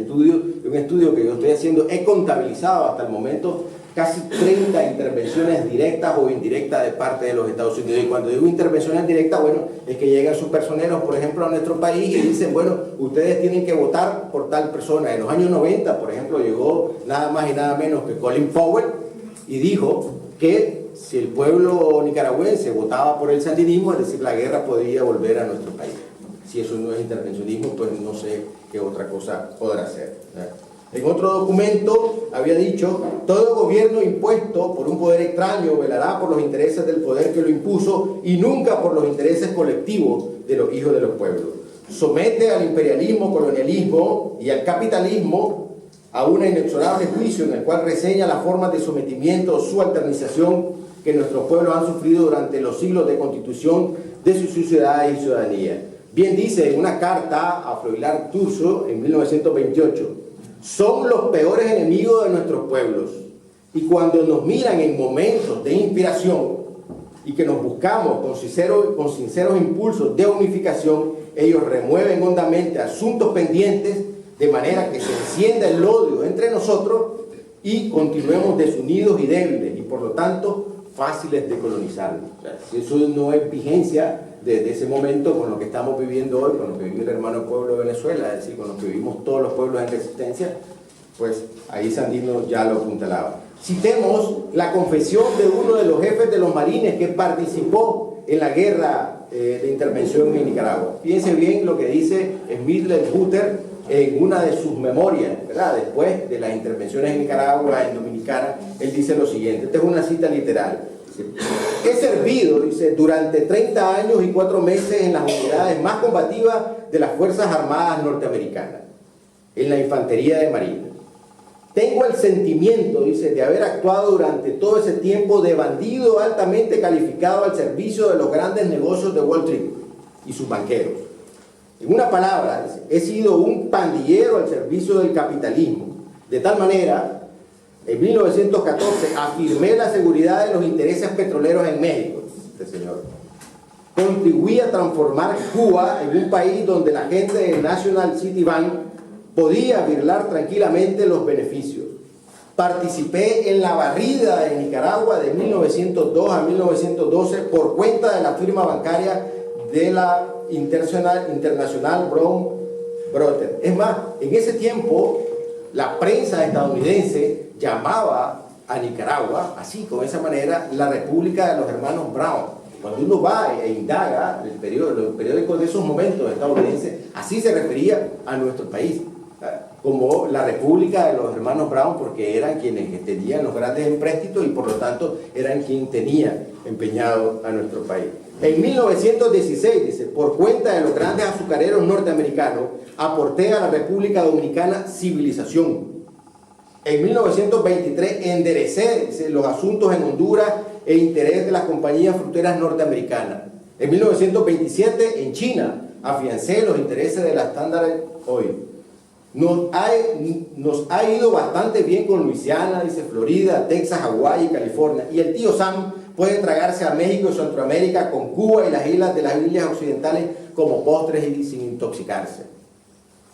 estudio que yo estoy haciendo he contabilizado hasta el momento casi 30 intervenciones directas o indirectas de parte de los Estados Unidos. Y cuando digo intervenciones directas, bueno, es que llegan sus personeros, por ejemplo, a nuestro país y dicen, bueno, ustedes tienen que votar por tal persona. En los años 90, por ejemplo, llegó nada más y nada menos que Colin Powell y dijo que si el pueblo nicaragüense votaba por el sandinismo, es decir, la guerra podría volver a nuestro país. Si eso no es intervencionismo, pues no sé qué otra cosa podrá ser, ¿verdad? En otro documento había dicho, todo gobierno impuesto por un poder extraño velará por los intereses del poder que lo impuso y nunca por los intereses colectivos de los hijos de los pueblos. somete al imperialismo, colonialismo y al capitalismo a un inexorable juicio en el cual reseña las formas de sometimiento o subalternización que nuestros pueblos han sufrido durante los siglos de constitución de su sociedad y ciudadanía. Bien dice en una carta a Froilán Turso en 1928, son los peores enemigos de nuestros pueblos, y cuando nos miran en momentos de inspiración y que nos buscamos con sinceros impulsos de unificación, ellos remueven hondamente asuntos pendientes de manera que se encienda el odio entre nosotros y continuemos desunidos y débiles y por lo tanto fáciles de colonizar. O sea, si eso no es vigencia de ese momento con lo que estamos viviendo hoy, con lo que vive el hermano pueblo de Venezuela, es decir, con lo que vivimos todos los pueblos en resistencia, pues ahí Sandino ya lo apuntalaba. Citemos la confesión de uno de los jefes de los marines que participó en la guerra de intervención en Nicaragua. Fíjense bien lo que dice Schmidt-Lebuter en una de sus memorias, ¿verdad? Después de las intervenciones en Nicaragua, en Dominicana, él dice lo siguiente, esta es una cita literal. He servido, dice, durante 30 años y 4 meses en las unidades más combativas de las Fuerzas Armadas norteamericanas, en la infantería de marina. Tengo el sentimiento, dice, de haber actuado durante todo ese tiempo de bandido altamente calificado al servicio de los grandes negocios de Wall Street y sus banqueros. En una palabra, dice, he sido un pandillero al servicio del capitalismo. De tal manera, en 1914 afirmé la seguridad de los intereses petroleros en México, este señor. Contribuí a transformar Cuba en un país donde la gente del National City Bank podía birlar tranquilamente los beneficios. Participé en la barrida de Nicaragua de 1902 a 1912 por cuenta de la firma bancaria de la International Brown Brothers. Es más, en ese tiempo la prensa estadounidense llamaba a Nicaragua, así, con esa manera, la República de los Hermanos Brown. Cuando uno va e indaga los periódicos de esos momentos estadounidenses, así se refería a nuestro país, como la República de los Hermanos Brown, porque eran quienes tenían los grandes empréstitos y por lo tanto eran quien tenía empeñado a nuestro país. En 1916, dice, por cuenta de los grandes azucareros norteamericanos, aporté a la República Dominicana civilización. En 1923 enderecé, dice, los asuntos en Honduras e interés de las compañías fruteras norteamericanas. En 1927 en China afiancé los intereses de la Standard Oil. Nos ha ido bastante bien con Luisiana, dice, Florida, Texas, Hawái y California. Y el tío Sam puede tragarse a México y Centroamérica con Cuba y las islas de las Indias Occidentales como postres y sin intoxicarse.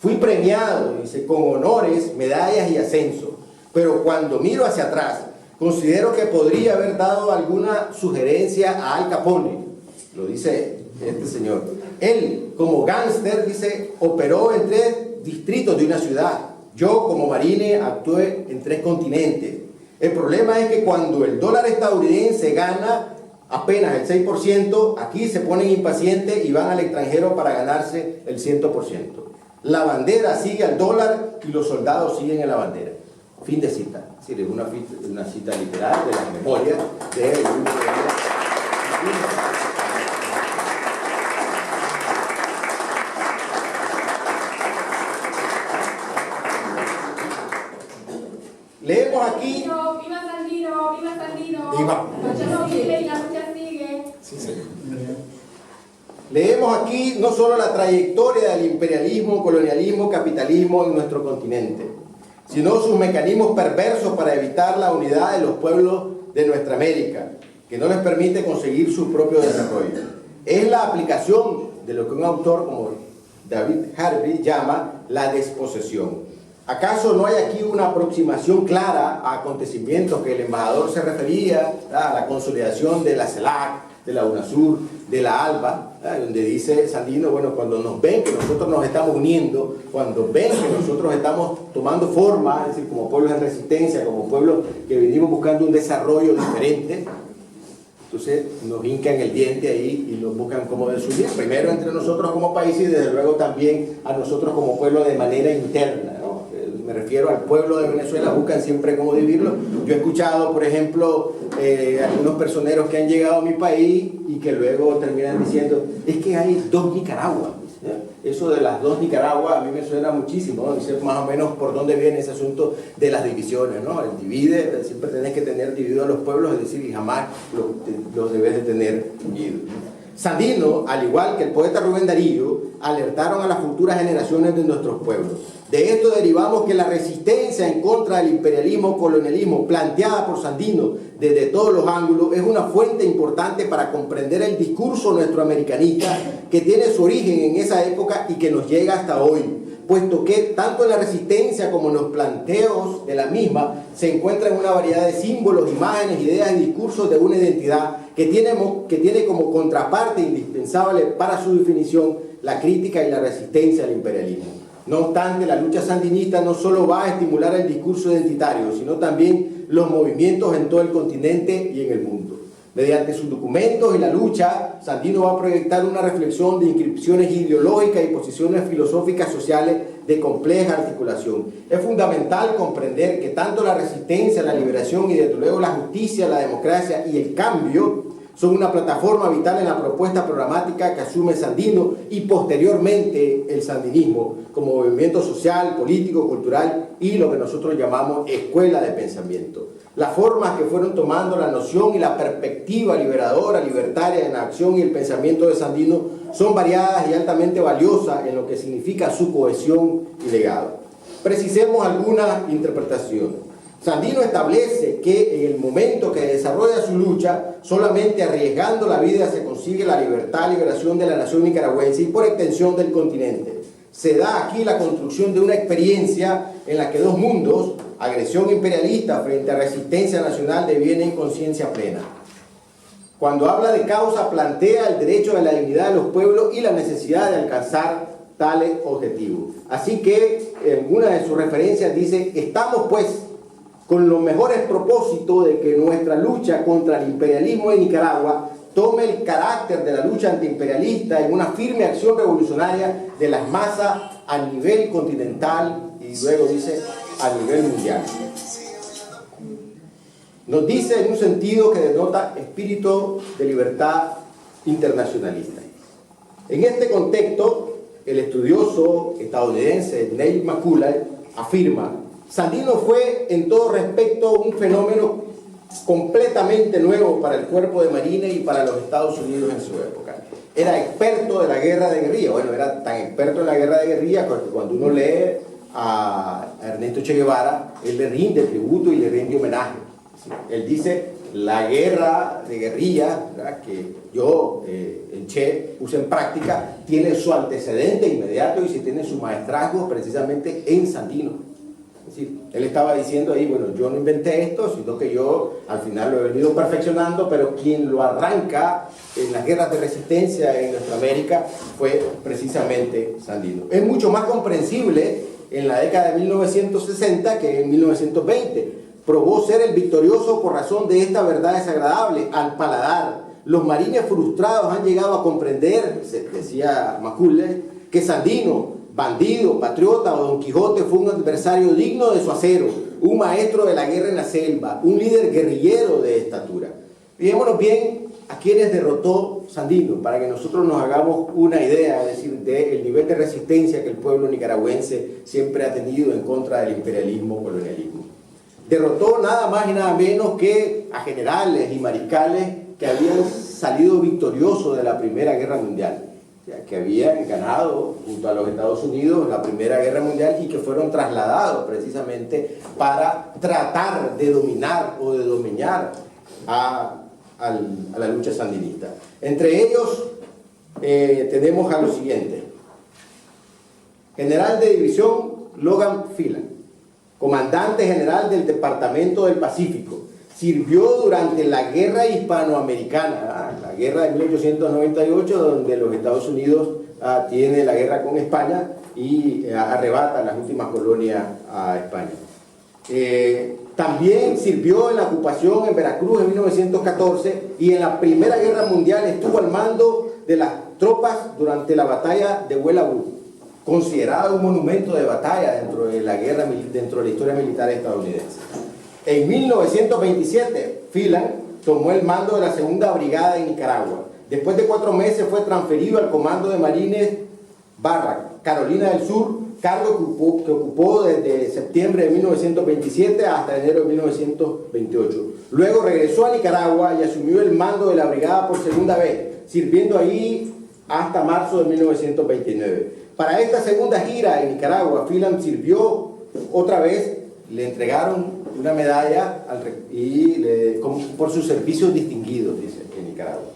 Fui premiado, dice, con honores, medallas y ascensos. Pero cuando miro hacia atrás, considero que podría haber dado alguna sugerencia a Al Capone. Lo dice este señor. Él, como gángster, dice, operó en 3 distritos de una ciudad. Yo, como marine, actué en 3 continentes. El problema es que cuando el dólar estadounidense gana apenas el 6%, aquí se ponen impacientes y van al extranjero para ganarse el 100%. La bandera sigue al dólar y los soldados siguen a la bandera. Fin de cita. Es decir, es una cita literal de las memorias de leemos aquí. ¡Viva Sandino! ¡Viva Sandino! ¡Viva! La lucha no sigue y la lucha sigue. Sí, señor. Leemos aquí no solo la trayectoria del imperialismo, colonialismo, capitalismo en nuestro continente, sino sus mecanismos perversos para evitar la unidad de los pueblos de nuestra América, que no les permite conseguir su propio desarrollo. Es la aplicación de lo que un autor como David Harvey llama la desposesión. ¿Acaso no hay aquí una aproximación clara a acontecimientos que el embajador se refería, a la consolidación de la CELAC, de la UNASUR, de la ALBA, donde dice Sandino, bueno, cuando nos ven que nosotros nos estamos uniendo, cuando ven que nosotros estamos tomando forma, es decir, como pueblos en resistencia, como pueblos que venimos buscando un desarrollo diferente, entonces nos hincan el diente ahí y nos buscan cómo desunir, primero entre nosotros como país y desde luego también a nosotros como pueblo de manera interna, ¿no? Me refiero al pueblo de Venezuela, buscan siempre cómo dividirlo. Yo he escuchado, por ejemplo, algunos personeros que han llegado a mi país y que luego terminan diciendo, es que hay 2 Nicaraguas. Eso de las dos Nicaragua a mí me suena muchísimo, ¿no? Dice más o menos por dónde viene ese asunto de las divisiones, ¿no? El divide, siempre tenés que tener dividido a los pueblos, es decir, y jamás los debes de tener unidos. Sandino, al igual que el poeta Rubén Darío, alertaron a las futuras generaciones de nuestros pueblos. De esto derivamos que la resistencia en contra del imperialismo colonialismo planteada por Sandino desde todos los ángulos es una fuente importante para comprender el discurso nuestroamericanista que tiene su origen en esa época y que nos llega hasta hoy, puesto que tanto en la resistencia como en los planteos de la misma se encuentran una variedad de símbolos, imágenes, ideas y discursos de una identidad que tiene como contraparte indispensable para su definición la crítica y la resistencia al imperialismo. No obstante, la lucha sandinista no solo va a estimular el discurso identitario, sino también los movimientos en todo el continente y en el mundo. Mediante sus documentos y la lucha, Sandino va a proyectar una reflexión de inscripciones ideológicas y posiciones filosóficas sociales de compleja articulación. Es fundamental comprender que tanto la resistencia, la liberación y desde luego la justicia, la democracia y el cambio son una plataforma vital en la propuesta programática que asume Sandino y posteriormente el sandinismo como movimiento social, político, cultural y lo que nosotros llamamos escuela de pensamiento. Las formas que fueron tomando la noción y la perspectiva liberadora, libertaria en la acción y el pensamiento de Sandino son variadas y altamente valiosas en lo que significa su cohesión y legado. Precisemos algunas interpretaciones. Sandino establece que en el momento que desarrolla su lucha, solamente arriesgando la vida se consigue la libertad y liberación de la nación nicaragüense y por extensión del continente. Se da aquí la construcción de una experiencia en la que dos mundos, agresión imperialista frente a resistencia nacional, devienen conciencia plena. Cuando habla de causa, plantea el derecho de la dignidad de los pueblos y la necesidad de alcanzar tales objetivos. Así que en una de sus referencias dice: estamos pues con los mejores propósitos de que nuestra lucha contra el imperialismo de Nicaragua tome el carácter de la lucha antiimperialista en una firme acción revolucionaria de las masas a nivel continental y luego dice a nivel mundial. Nos dice en un sentido que denota espíritu de libertad internacionalista. En este contexto, el estudioso estadounidense Neil McCullagh afirma: Sandino fue en todo respecto un fenómeno completamente nuevo para el cuerpo de marines y para los Estados Unidos en su época. Era experto de la guerra de guerrilla. Bueno, era tan experto en la guerra de guerrilla que cuando uno lee a Ernesto Che Guevara, él le rinde tributo y le rinde homenaje. Él dice: la guerra de guerrilla, ¿verdad?, que yo, el Che, puse en práctica, tiene su antecedente inmediato y se tiene su maestrazgo precisamente en Sandino. Es decir, él estaba diciendo ahí: bueno, yo no inventé esto, sino que yo al final lo he venido perfeccionando, pero quien lo arranca en las guerras de resistencia en nuestra América fue precisamente Sandino. Es mucho más comprensible en la década de 1960 que en 1920. Probó ser el victorioso por razón de esta verdad desagradable al paladar. Los marines frustrados han llegado a comprender, decía McCullagh, que Sandino, bandido, patriota o Don Quijote, fue un adversario digno de su acero, un maestro de la guerra en la selva, un líder guerrillero de estatura. Fijémonos bien a quienes derrotó Sandino, para que nosotros nos hagamos una idea, es decir, del nivel de resistencia que el pueblo nicaragüense siempre ha tenido en contra del imperialismo colonialismo. Derrotó nada más y nada menos que a generales y mariscales que habían salido victoriosos de la Primera Guerra Mundial, que habían ganado junto a los Estados Unidos la Primera Guerra Mundial y que fueron trasladados precisamente para tratar de dominar o de domeñar a la lucha sandinista. Entre ellos tenemos a los siguientes: general de división Logan Phelan, comandante general del Departamento del Pacífico, sirvió durante la Guerra Hispanoamericana, la guerra de 1898, donde los Estados Unidos tiene la guerra con España y arrebata las últimas colonias a España. También sirvió en la ocupación en Veracruz en 1914 y en la Primera Guerra Mundial estuvo al mando de las tropas durante la batalla de Buena-Bú, considerado un monumento de batalla dentro de la guerra, dentro de la historia militar estadounidense. En 1927, Phelan tomó el mando de la Segunda Brigada en Nicaragua. Después de 4 meses fue transferido al Comando de Marines Carolina del Sur, cargo que ocupó desde septiembre de 1927 hasta enero de 1928. Luego regresó a Nicaragua y asumió el mando de la brigada por segunda vez, sirviendo ahí hasta marzo de 1929. Para esta segunda gira en Nicaragua, Phelan sirvió otra vez, le entregaron una medalla por sus servicios distinguidos, dice, en Nicaragua.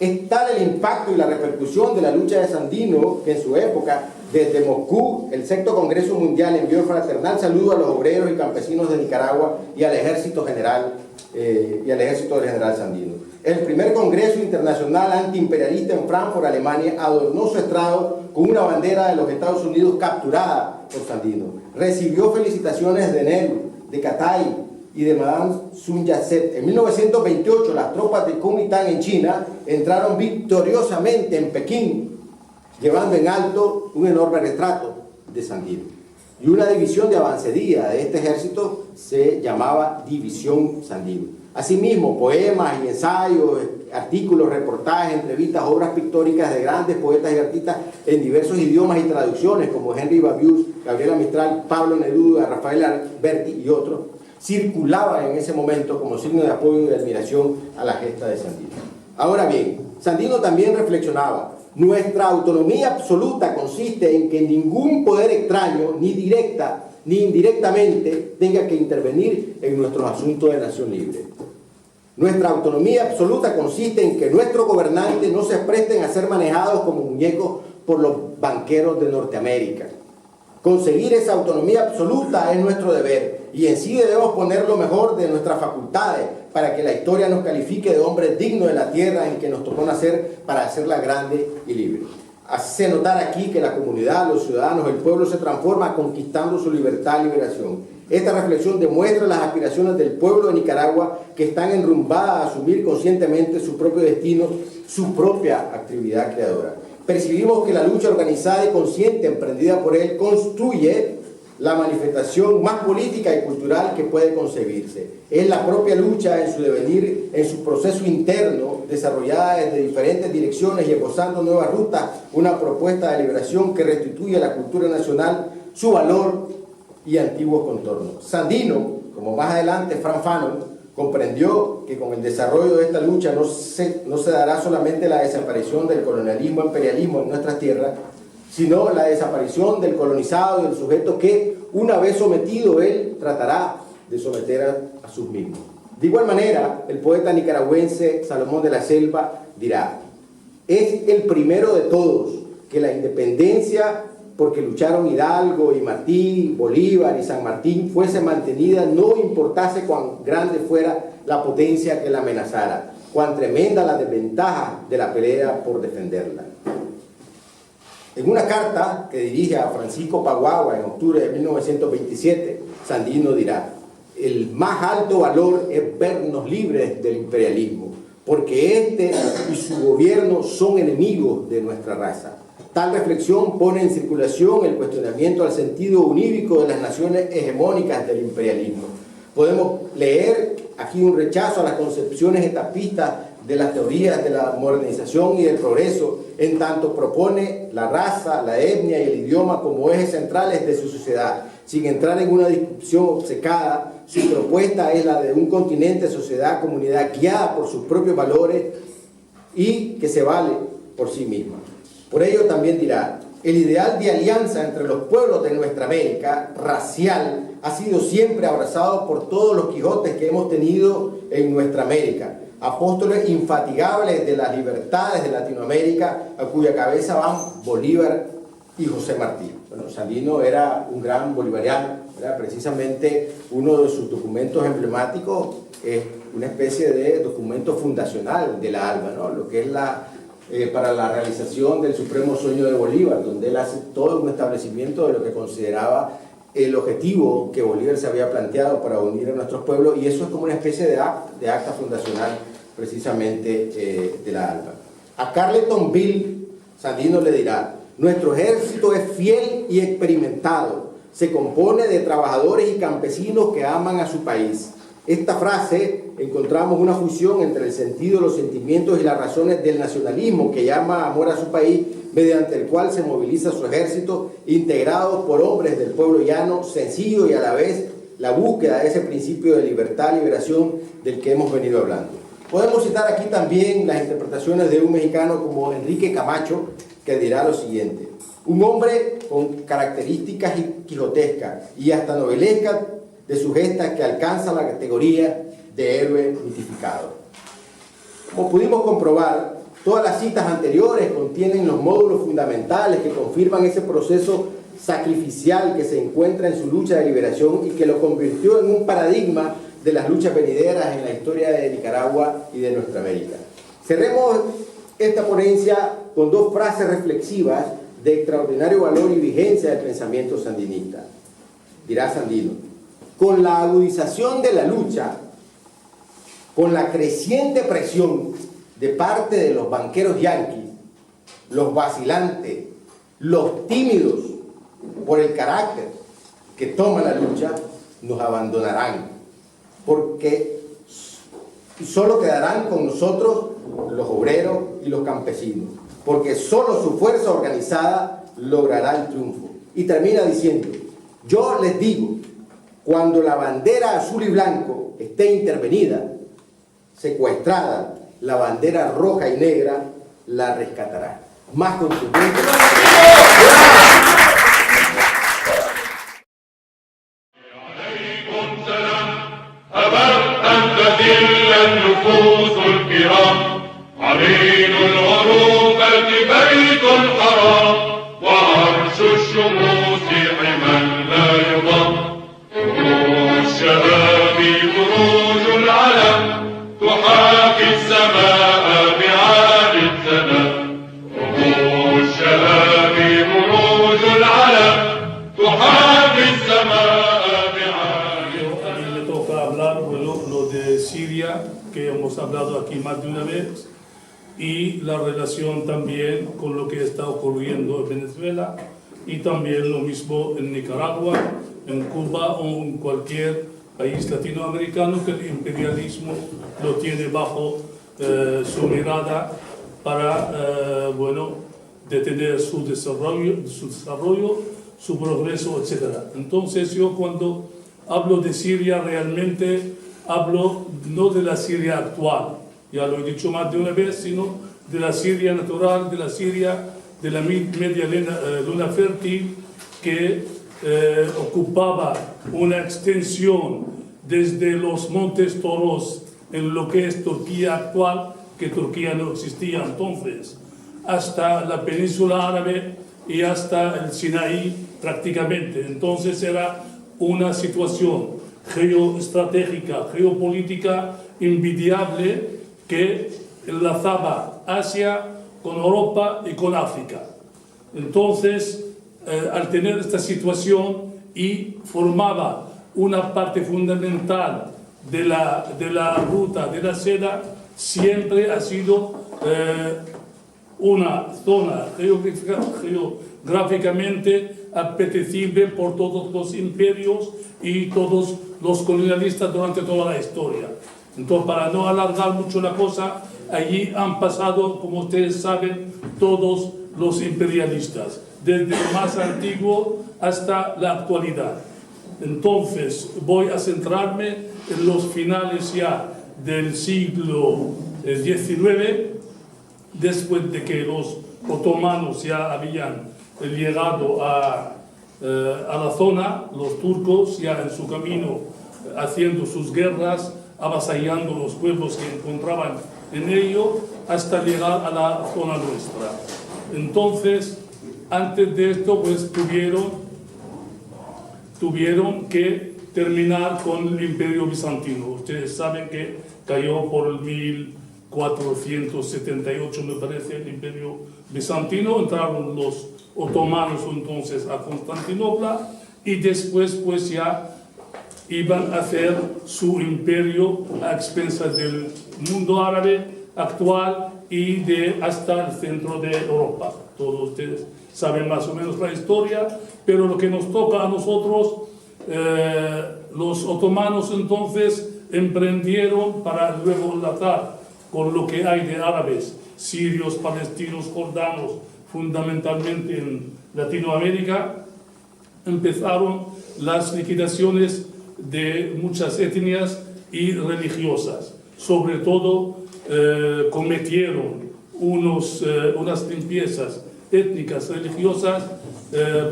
Es tal el impacto y la repercusión de la lucha de Sandino que en su época, desde Moscú, el Sexto Congreso Mundial envió el fraternal saludo a los obreros y campesinos de Nicaragua y al ejército general del general Sandino. El primer Congreso Internacional Antiimperialista en Frankfurt, Alemania, adornó su estrado con una bandera de los Estados Unidos capturada por Sandino. Recibió felicitaciones de Nehru, de Katai y de Madame Sun Yat-sen. En 1928, las tropas de Kuomintang en China entraron victoriosamente en Pekín, llevando en alto un enorme retrato de Sandino. Y una división de avanzadía de este ejército se llamaba División Sandino. Asimismo, poemas y ensayos, artículos, reportajes, entrevistas, obras pictóricas de grandes poetas y artistas en diversos idiomas y traducciones, como Henry Babius, Gabriela Mistral, Pablo Neruda, Rafael Alberti y otros, circulaban en ese momento como signo de apoyo y de admiración a la gesta de Sandino. Ahora bien, Sandino también reflexionaba: nuestra autonomía absoluta consiste en que ningún poder extraño, ni directa ni indirectamente, tenga que intervenir en nuestros asuntos de nación libre. Nuestra autonomía absoluta consiste en que nuestros gobernantes no se presten a ser manejados como muñecos por los banqueros de Norteamérica. Conseguir esa autonomía absoluta es nuestro deber, y en sí debemos poner lo mejor de nuestras facultades para que la historia nos califique de hombres dignos de la tierra en que nos tocó nacer para hacerla grande y libre. Hace notar aquí que la comunidad, los ciudadanos, el pueblo se transforma conquistando su libertad y liberación. Esta reflexión demuestra las aspiraciones del pueblo de Nicaragua, que están enrumbadas a asumir conscientemente su propio destino, su propia actividad creadora. Percibimos que la lucha organizada y consciente emprendida por él construye la manifestación más política y cultural que puede concebirse. Es la propia lucha en su devenir, en su proceso interno, desarrollada desde diferentes direcciones y esbozando nuevas rutas, una propuesta de liberación que restituye a la cultura nacional su valor y antiguos contornos. Sandino, como más adelante Frank Fanon, comprendió que con el desarrollo de esta lucha no se dará solamente la desaparición del colonialismo e imperialismo en nuestras tierras, sino la desaparición del colonizado y del sujeto que, una vez sometido, él tratará de someter a sus mismos. De igual manera, el poeta nicaragüense Salomón de la Selva dirá: es el primero de todos que la independencia, porque lucharon Hidalgo y Martí, Bolívar y San Martín, fuese mantenida, no importase cuán grande fuera la potencia que la amenazara, cuán tremenda la desventaja de la pelea por defenderla. En una carta que dirige a Francisco Paguagua en octubre de 1927, Sandino dirá: el más alto valor es vernos libres del imperialismo, porque este y su gobierno son enemigos de nuestra raza. Tal reflexión pone en circulación el cuestionamiento al sentido unívoco de las naciones hegemónicas del imperialismo. Podemos leer aquí un rechazo a las concepciones etapistas de las teorías de la modernización y del progreso, en tanto propone la raza, la etnia y el idioma como ejes centrales de su sociedad. Sin entrar en una discusión obcecada, su propuesta es la de un continente, sociedad, comunidad guiada por sus propios valores y que se vale por sí misma. Por ello también dirá: el ideal de alianza entre los pueblos de nuestra América racial ha sido siempre abrazado por todos los Quijotes que hemos tenido en nuestra América, apóstoles infatigables de las libertades de Latinoamérica, a cuya cabeza van Bolívar y José Martí. Bueno, Sandino era un gran bolivariano, ¿verdad? Precisamente uno de sus documentos emblemáticos es una especie de documento fundacional de la ALBA, ¿no? Lo que es para la realización del supremo sueño de Bolívar, donde él hace todo un establecimiento de lo que consideraba el objetivo que Bolívar se había planteado para unir a nuestros pueblos, y eso es como una especie de acta fundacional precisamente de la ALBA. A Carleton Bill, Sandino le dirá: nuestro ejército es fiel y experimentado, se compone de trabajadores y campesinos que aman a su país. Esta frase encontramos una fusión entre el sentido, los sentimientos y las razones del nacionalismo que llama amor a su país, mediante el cual se moviliza su ejército, integrado por hombres del pueblo llano, sencillo y a la vez la búsqueda de ese principio de libertad, liberación del que hemos venido hablando. Podemos citar aquí también las interpretaciones de un mexicano como Enrique Camacho, que dirá lo siguiente: un hombre con características quijotescas y hasta novelescas de su gesta que alcanza la categoría de héroe mitificado. Como pudimos comprobar, todas las citas anteriores contienen los módulos fundamentales que confirman ese proceso sacrificial que se encuentra en su lucha de liberación y que lo convirtió en un paradigma de las luchas venideras en la historia de Nicaragua y de nuestra América. Cerremos esta ponencia con dos frases reflexivas de extraordinario valor y vigencia del pensamiento sandinista. Dirá Sandino: con la agudización de la lucha, con la creciente presión de parte de los banqueros yanquis, los vacilantes, los tímidos por el carácter que toma la lucha, nos abandonarán, porque solo quedarán con nosotros los obreros y los campesinos, porque solo su fuerza organizada logrará el triunfo. Y termina diciendo: yo les digo, cuando la bandera azul y blanco esté intervenida, secuestrada, la bandera roja y negra la rescatará. Más contundente. النفوس الكرام عرين العروبة بيت حرام وعرش الشموس حما لا يضام فروج الشباب فروج العلم تحاكي السماء بعالي الثناء فروج الشباب فروج العلم تحاكي السماء Siria, que hemos hablado aquí más de una vez, y la relación también con lo que está ocurriendo en Venezuela y también lo mismo en Nicaragua, en Cuba o en cualquier país latinoamericano que el imperialismo lo tiene bajo su mirada para detener su desarrollo, su progreso, etc. Entonces yo cuando hablo de Siria realmente hablo no de la Siria actual, ya lo he dicho más de una vez, sino de la Siria natural, de la Siria de la media luna fértil que ocupaba una extensión desde los Montes Toros en lo que es Turquía actual, que Turquía no existía entonces, hasta la península árabe y hasta el Sinaí prácticamente. Entonces era una situación geoestratégica, geopolítica envidiable que enlazaba Asia con Europa y con África. Entonces, al tener esta situación y formaba una parte fundamental de la ruta de la seda, siempre ha sido una zona geográficamente apetecible por todos los imperios y todos los colonialistas durante toda la historia. Entonces, para no alargar mucho la cosa, allí han pasado, como ustedes saben, todos los imperialistas, desde lo más antiguo hasta la actualidad. Entonces, voy a centrarme en los finales ya del siglo XIX, después de que los otomanos ya habían llegado a la zona, los turcos ya en su camino haciendo sus guerras, avasallando los pueblos que encontraban en ello, hasta llegar a la zona nuestra. Entonces, antes de esto, pues tuvieron que terminar con el Imperio Bizantino. Ustedes saben que cayó por el 1478, me parece, el Imperio Bizantino. Entraron los otomanos entonces a Constantinopla y después pues ya iban a hacer su imperio a expensas del mundo árabe actual y hasta el centro de Europa. Todos ustedes saben más o menos la historia, pero lo que nos toca a nosotros, los otomanos entonces, emprendieron para luego enlazar con lo que hay de árabes, sirios, palestinos, jordanos, fundamentalmente en Latinoamérica, empezaron las liquidaciones de muchas etnias y religiosas. Sobre todo cometieron unas limpiezas étnicas, religiosas,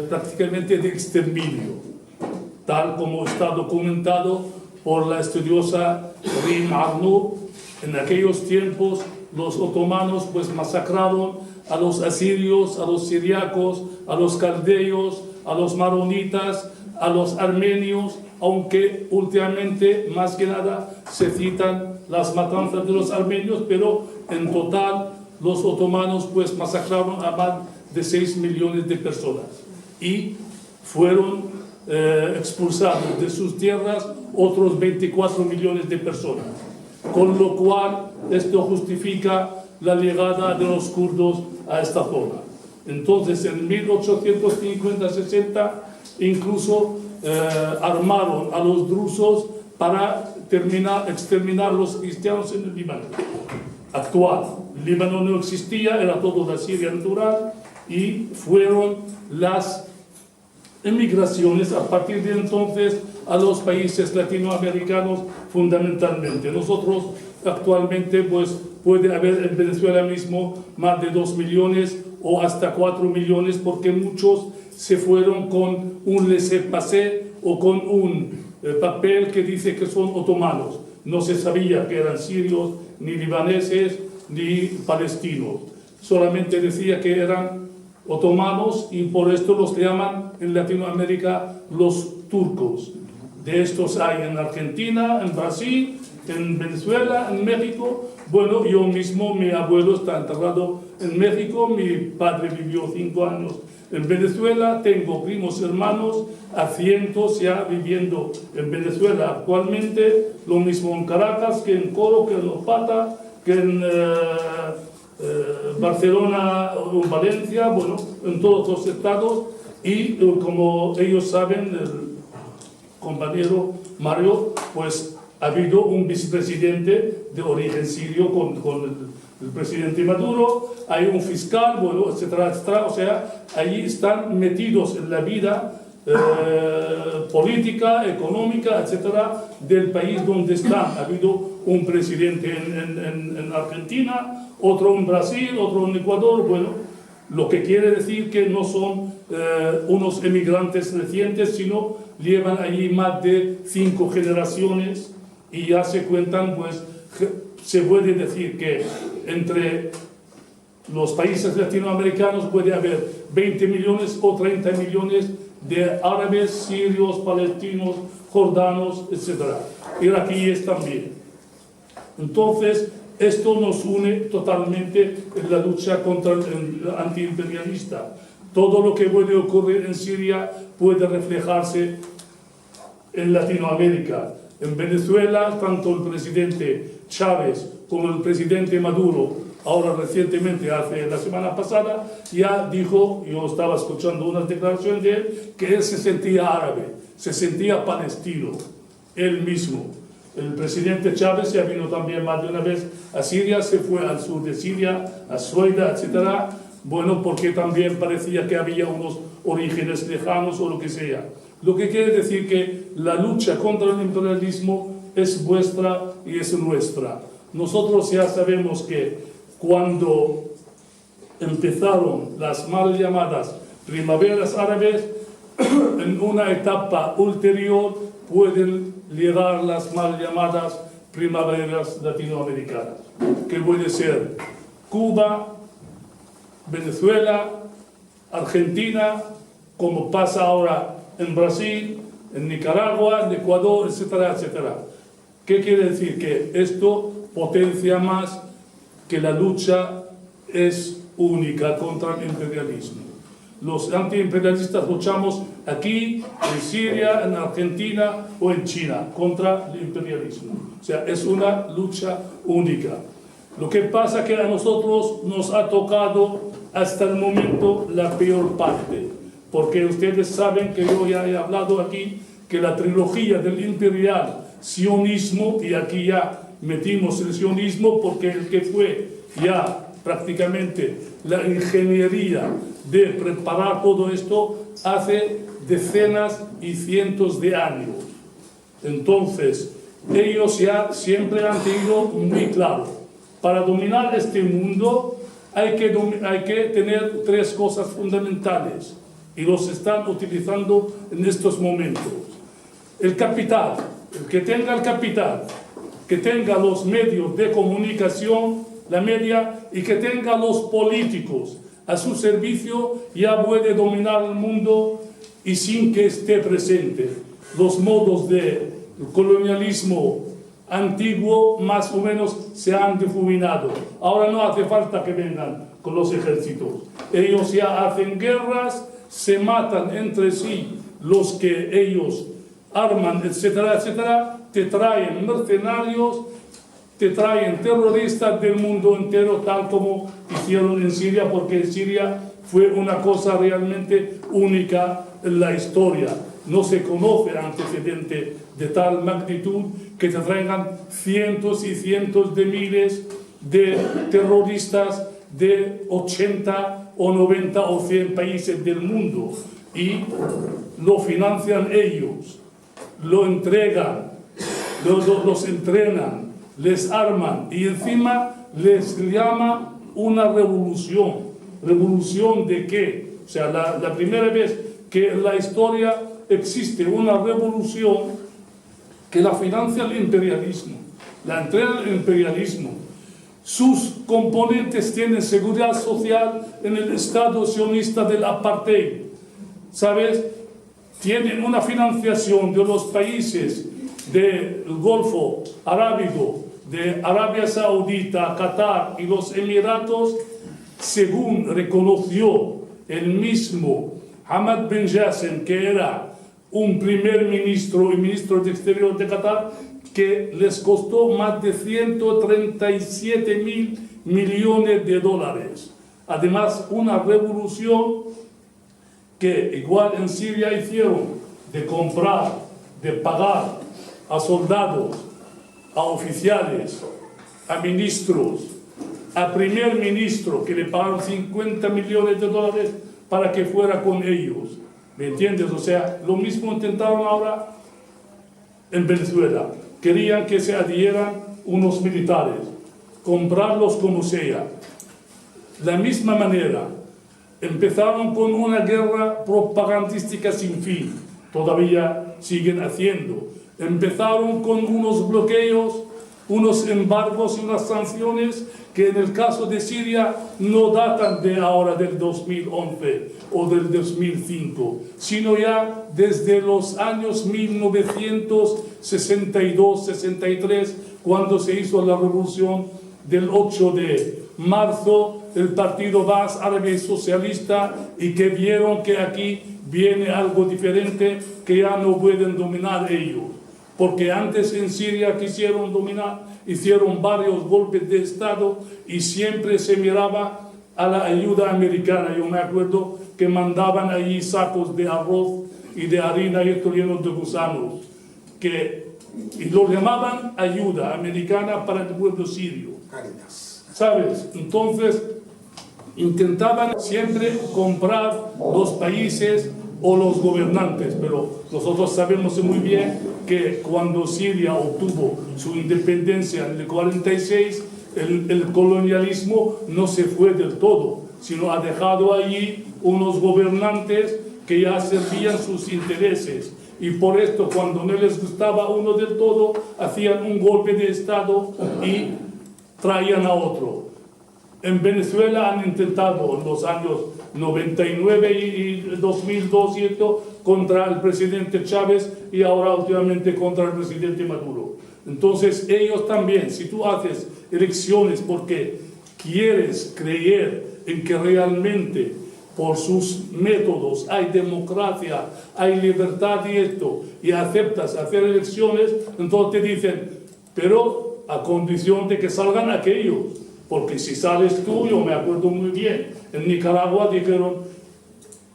prácticamente de exterminio, tal como está documentado por la estudiosa Rim Arnoux. En aquellos tiempos los otomanos pues masacraron a los asirios, a los siriacos, a los caldeos, a los maronitas, a los armenios, aunque últimamente más que nada se citan las matanzas de los armenios, pero en total los otomanos pues masacraron a más de 6 millones de personas y fueron expulsados de sus tierras otros 24 millones de personas, con lo cual esto justifica la llegada de los kurdos a esta zona. Entonces en 1850-60 incluso armaron a los drusos para exterminar los cristianos en el Líbano actual. El Líbano no existía, era todo la Siria natural, y fueron las emigraciones a partir de entonces a los países latinoamericanos fundamentalmente. Nosotros actualmente pues puede haber en Venezuela mismo más de 2 millones o hasta 4 millones, porque muchos se fueron con un laissez-passer o con un papel que dice que son otomanos. No se sabía que eran sirios, ni libaneses, ni palestinos. Solamente decía que eran otomanos y por esto los llaman en Latinoamérica los turcos. De estos hay en Argentina, en Brasil, en Venezuela, en México. Bueno, yo mismo, mi abuelo está enterrado en México, mi padre vivió 5 años en Venezuela, tengo primos hermanos a cientos ya viviendo en Venezuela actualmente, lo mismo en Caracas, que en Coro, que en Opata, que en Barcelona o en Valencia, bueno, en todos los estados, y como ellos saben, el compañero Mario, pues ha habido un vicepresidente de origen sirio con el presidente Maduro, hay un fiscal, bueno, etcétera, etcétera. O sea, allí están metidos en la vida política, económica, etcétera, del país donde están. Ha habido un presidente en Argentina, otro en Brasil, otro en Ecuador. Bueno, lo que quiere decir que no son unos emigrantes recientes, sino llevan allí más de 5 generaciones y ya se cuentan, pues, se puede decir que entre los países latinoamericanos puede haber 20 millones o 30 millones de árabes, sirios, palestinos, jordanos, etc. Iraquíes también. Entonces, esto nos une totalmente en la lucha contra el antiimperialista. Todo lo que puede ocurrir en Siria puede reflejarse en Latinoamérica. En Venezuela, tanto el presidente Chávez como el presidente Maduro, ahora recientemente, la semana pasada, ya dijo, yo estaba escuchando unas declaraciones de él, que él se sentía árabe, se sentía palestino, él mismo. El presidente Chávez ya vino también más de una vez a Siria, se fue al sur de Siria, a Sueida, etc. Bueno, porque también parecía que había unos orígenes lejanos o lo que sea. Lo que quiere decir que la lucha contra el imperialismo es vuestra y es nuestra. Nosotros ya sabemos que cuando empezaron las mal llamadas primaveras árabes, en una etapa ulterior pueden llegar las mal llamadas primaveras latinoamericanas, que puede ser Cuba, Venezuela, Argentina, como pasa ahora en Brasil, en Nicaragua, en Ecuador, etcétera, etcétera. ¿Qué quiere decir? Que esto potencia más que la lucha es única contra el imperialismo. Los antiimperialistas luchamos aquí, en Siria, en Argentina o en China contra el imperialismo. O sea, es una lucha única. Lo que pasa es que a nosotros nos ha tocado hasta el momento la peor parte, porque ustedes saben que yo ya he hablado aquí que la trilogía del imperial sionismo, y aquí ya metimos el sionismo porque el que fue ya prácticamente la ingeniería de preparar todo esto hace decenas y cientos de años. Entonces, ellos ya siempre han tenido muy claro, para dominar este mundo hay que tener tres cosas fundamentales, y los están utilizando en estos momentos. El capital, el que tenga el capital, que tenga los medios de comunicación, la media, y que tenga los políticos a su servicio, ya puede dominar el mundo y sin que esté presente. Los modos de colonialismo antiguo más o menos se han difuminado. Ahora no hace falta que vengan con los ejércitos. Ellos ya hacen guerras, se matan entre sí los que ellos arman, etcétera, etcétera. Te traen mercenarios, te traen terroristas del mundo entero, tal como hicieron en Siria, porque Siria fue una cosa realmente única en la historia. No se conoce antecedente de tal magnitud que te traigan cientos y cientos de miles de terroristas de 80 o 90 o 100 países del mundo, y lo financian ellos, lo entregan, los entrenan, les arman y encima les llama una revolución. ¿Revolución de qué? O sea, la primera vez que en la historia existe una revolución que la financia el imperialismo, la entrega el imperialismo. Sus componentes tienen seguridad social en el Estado sionista del apartheid, ¿sabes? Tienen una financiación de los países del Golfo Arábigo, de Arabia Saudita, Qatar y los Emiratos, según reconoció el mismo Hamad bin Jassim, que era un primer ministro y ministro de Exterior de Qatar, que les costó más de 137.000 millones de dólares. Además, una revolución que igual en Siria hicieron, de comprar, de pagar a soldados, a oficiales, a ministros, a primer ministro, que le pagaron 50 millones de dólares para que fuera con ellos. ¿Me entiendes? O sea, lo mismo intentaron ahora en Venezuela. Querían que se adhieran unos militares, comprarlos como sea. De la misma manera, empezaron con una guerra propagandística sin fin. Todavía siguen haciendo. Empezaron con unos bloqueos, unos embargos y unas sanciones que en el caso de Siria no datan de ahora del 2011 o del 2005, sino ya desde los años 1962-63, cuando se hizo la revolución del 8 de marzo, el Partido Baas Árabe Socialista, y que vieron que aquí viene algo diferente, que ya no pueden dominar ellos. Porque antes en Siria quisieron dominar, hicieron varios golpes de Estado y siempre se miraba a la ayuda americana. Yo me acuerdo que mandaban allí sacos de arroz y de harina y esto llenos de gusanos, y lo llamaban ayuda americana para el pueblo sirio. ¿Sabes? Entonces intentaban siempre comprar los países o los gobernantes, pero nosotros sabemos muy bien que cuando Siria obtuvo su independencia en el 46, el colonialismo no se fue del todo, sino ha dejado allí unos gobernantes que ya servían sus intereses, y por esto cuando no les gustaba uno del todo, hacían un golpe de Estado y traían a otro. En Venezuela han intentado en los años 99 y 2002 contra el presidente Chávez, y ahora últimamente contra el presidente Maduro. Entonces ellos también, si tú haces elecciones porque quieres creer en que realmente por sus métodos hay democracia, hay libertad y esto, y aceptas hacer elecciones, entonces te dicen, pero a condición de que salgan aquellos. Porque si sales tú, yo me acuerdo muy bien, en Nicaragua dijeron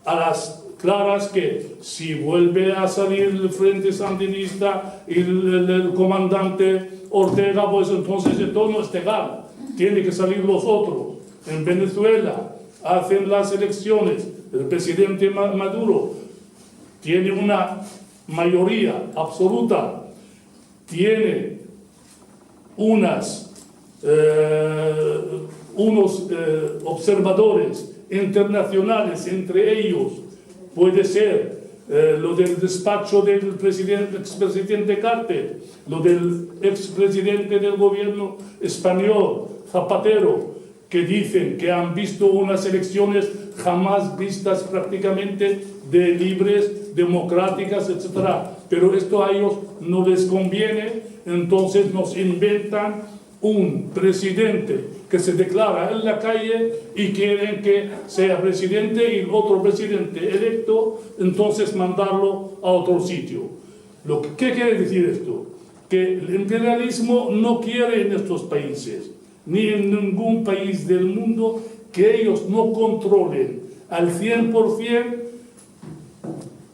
a las claras que si vuelve a salir el Frente Sandinista y el comandante Ortega, pues entonces esto no es legal. Tiene que salir los otros. En Venezuela hacen las elecciones. El presidente Maduro tiene una mayoría absoluta. Tiene unos observadores internacionales, entre ellos puede ser lo del despacho del expresidente Carter, lo del expresidente del gobierno español, Zapatero, que dicen que han visto unas elecciones jamás vistas prácticamente de libres, democráticas, etc. Pero esto a ellos no les conviene, entonces nos inventan un presidente que se declara en la calle y quieren que sea presidente y el otro presidente electo, entonces mandarlo a otro sitio. ¿Qué quiere decir esto? Que el imperialismo no quiere en estos países, ni en ningún país del mundo, que ellos no controlen al 100%.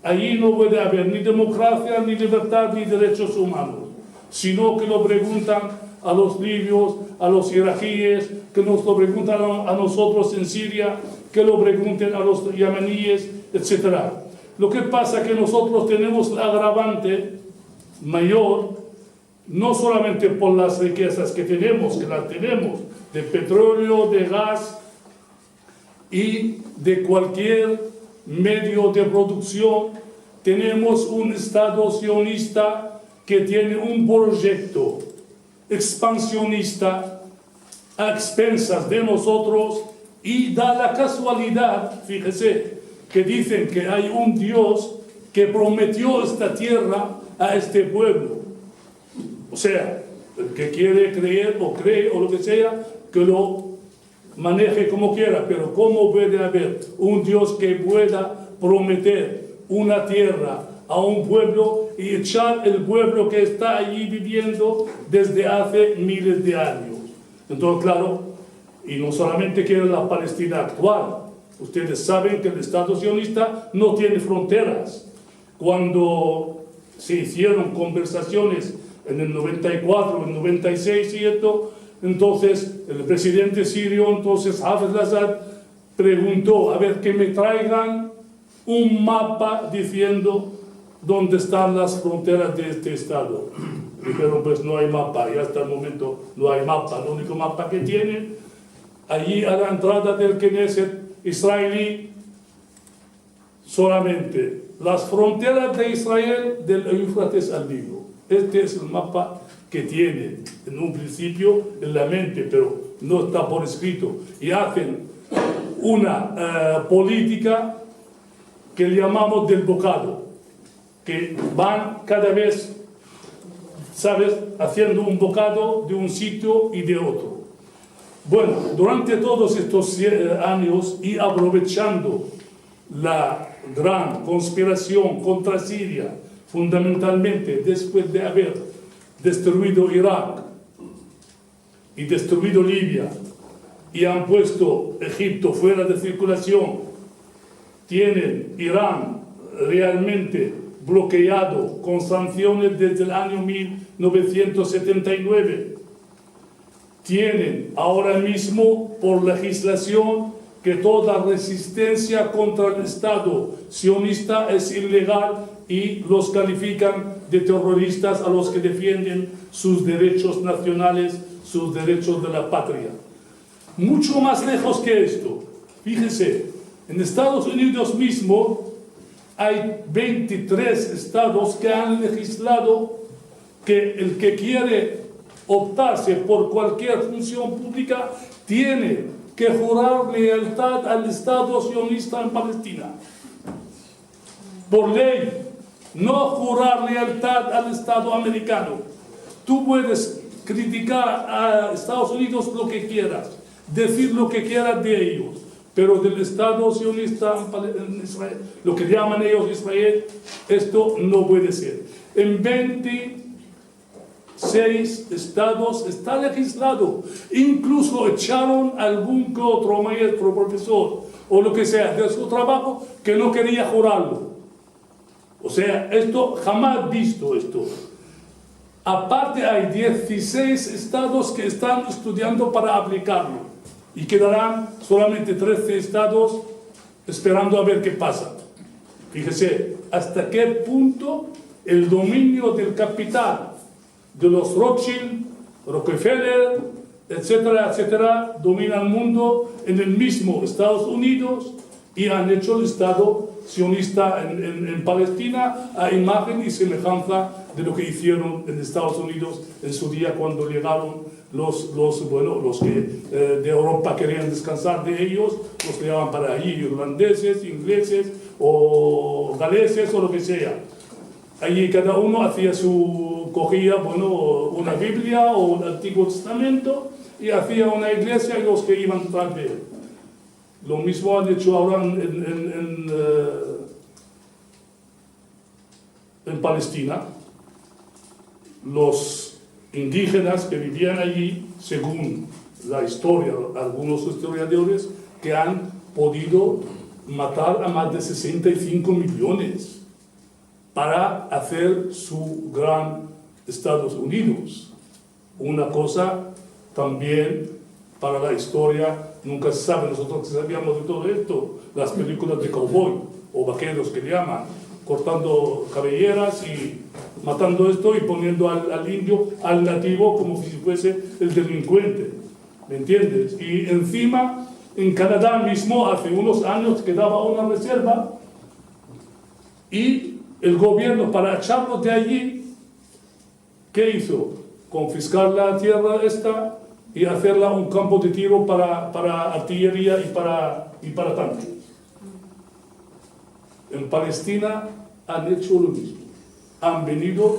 Allí no puede haber ni democracia, ni libertad, ni derechos humanos, sino que lo preguntan a los libios, a los iraquíes, que nos lo preguntan a nosotros en Siria, que lo pregunten a los yemaníes, etc. Lo que pasa es que nosotros tenemos la agravante mayor, no solamente por las riquezas que tenemos, de petróleo, de gas y de cualquier medio de producción. Tenemos un Estado sionista que tiene un proyecto expansionista a expensas de nosotros, y da la casualidad, fíjese, que dicen que hay un Dios que prometió esta tierra a este pueblo. O sea, el que quiere creer o cree o lo que sea, que lo maneje como quiera, pero ¿cómo puede haber un Dios que pueda prometer una tierra a un pueblo y echar el pueblo que está allí viviendo desde hace miles de años? Entonces, claro, y no solamente quiere la Palestina actual. Ustedes saben que el Estado sionista no tiene fronteras. Cuando se hicieron conversaciones en el 94, en el 96 y esto, entonces el presidente sirio, entonces Hafez al-Assad, preguntó a ver que me traigan un mapa diciendo dónde están las fronteras de este Estado. Dijeron, pues no hay mapa, y hasta el momento no hay mapa. El único mapa que tienen, allí a la entrada del Knesset israelí, solamente las fronteras de Israel del Éufrates al Nilo. Este es el mapa que tienen en un principio en la mente, pero no está por escrito. Y hacen una política que llamamos del bocado, que van cada vez, ¿sabes?, haciendo un bocado de un sitio y de otro. Bueno, durante todos estos años y aprovechando la gran conspiración contra Siria, fundamentalmente después de haber destruido Irak y destruido Libia y han puesto Egipto fuera de circulación, tienen Irán realmente bloqueado con sanciones desde el año 1979. Tienen ahora mismo por legislación que toda resistencia contra el Estado sionista es ilegal y los califican de terroristas a los que defienden sus derechos nacionales, sus derechos de la patria. Mucho más lejos que esto. Fíjense, en Estados Unidos mismo hay 23 estados que han legislado que el que quiere optarse por cualquier función pública tiene que jurar lealtad al Estado sionista en Palestina. Por ley, no jurar lealtad al Estado americano. Tú puedes criticar a Estados Unidos lo que quieras, decir lo que quieras de ellos, pero del Estado sionista en Israel, lo que llaman ellos Israel, esto no puede ser. En 26 estados está legislado. Incluso echaron algún que otro maestro, profesor o lo que sea de su trabajo que no quería jurarlo. O sea, esto jamás visto esto. Aparte hay 16 estados que están estudiando para aplicarlo y quedarán solamente 13 estados esperando a ver qué pasa. Fíjese hasta qué punto el dominio del capital de los Rothschild, Rockefeller, etcétera, etcétera, domina el mundo en el mismo Estados Unidos y han hecho el Estado sionista en Palestina a imagen y semejanza de lo que hicieron en Estados Unidos en su día cuando llegaron los que de Europa querían descansar de ellos, los que llevaban para allí, irlandeses, ingleses o galeses o lo que sea. Allí cada uno hacía cogía una Biblia o un Antiguo Testamento y hacía una iglesia y los que iban tras de él. Lo mismo han hecho ahora en Palestina. Los indígenas que vivían allí, según la historia, algunos historiadores, que han podido matar a más de 65 millones para hacer su gran Estados Unidos. Una cosa también para la historia, nunca se sabe, nosotros sabíamos de todo esto, las películas de cowboy o vaqueros que llaman, cortando cabelleras y matando esto y poniendo al indio, al nativo, como si fuese el delincuente, ¿me entiendes? Y encima, en Canadá mismo, hace unos años quedaba una reserva y el gobierno, para echarlos de allí, ¿qué hizo? Confiscar la tierra esta y hacerla un campo de tiro para artillería y para tanques. En Palestina han hecho lo mismo. Han venido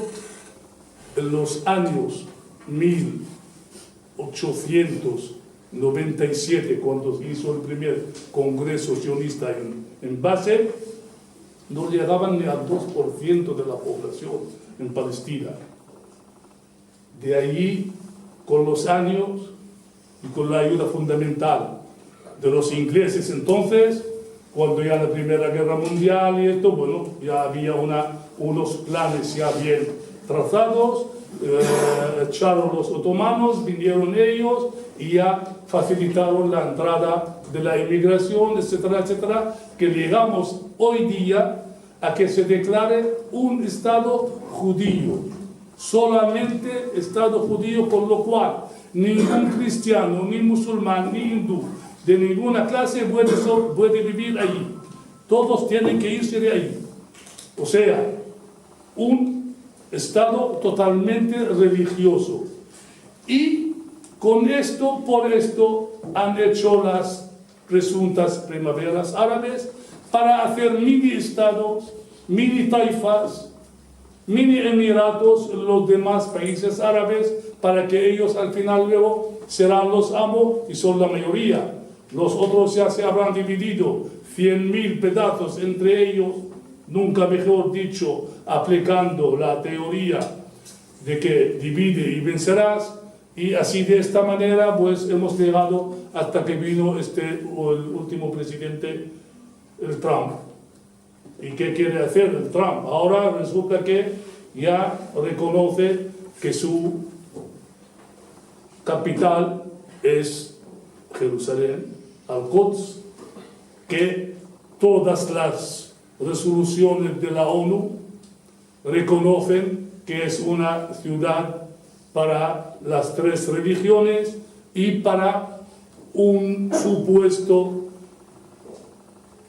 en los años 1897, cuando se hizo el primer congreso sionista en Basel, no llegaban ni al 2% de la población en Palestina. De allí, con los años y con la ayuda fundamental de los ingleses entonces, cuando ya la Primera Guerra Mundial y esto, bueno, ya había unos planes ya bien trazados, echaron los otomanos, vinieron ellos y ya facilitaron la entrada de la inmigración, etcétera, etcétera, que llegamos hoy día a que se declare un Estado judío, solamente Estado judío, con lo cual ningún cristiano, ni musulmán, ni hindú, de ninguna clase puede vivir allí. Todos tienen que irse de ahí. O sea, un Estado totalmente religioso. Y con esto, por esto, han hecho las presuntas primaveras árabes para hacer mini estados, mini taifas, mini emiratos en los demás países árabes, para que ellos al final luego serán los amos y son la mayoría. Los otros ya se habrán dividido 100.000 pedazos entre ellos, nunca mejor dicho, aplicando la teoría de que divide y vencerás, y así de esta manera pues hemos llegado hasta que vino el último presidente, el Trump. ¿Y qué quiere hacer el Trump? Ahora resulta que ya reconoce que su capital es Jerusalén, Al-Quds, que todas las resoluciones de la ONU reconocen que es una ciudad para las tres religiones y para un supuesto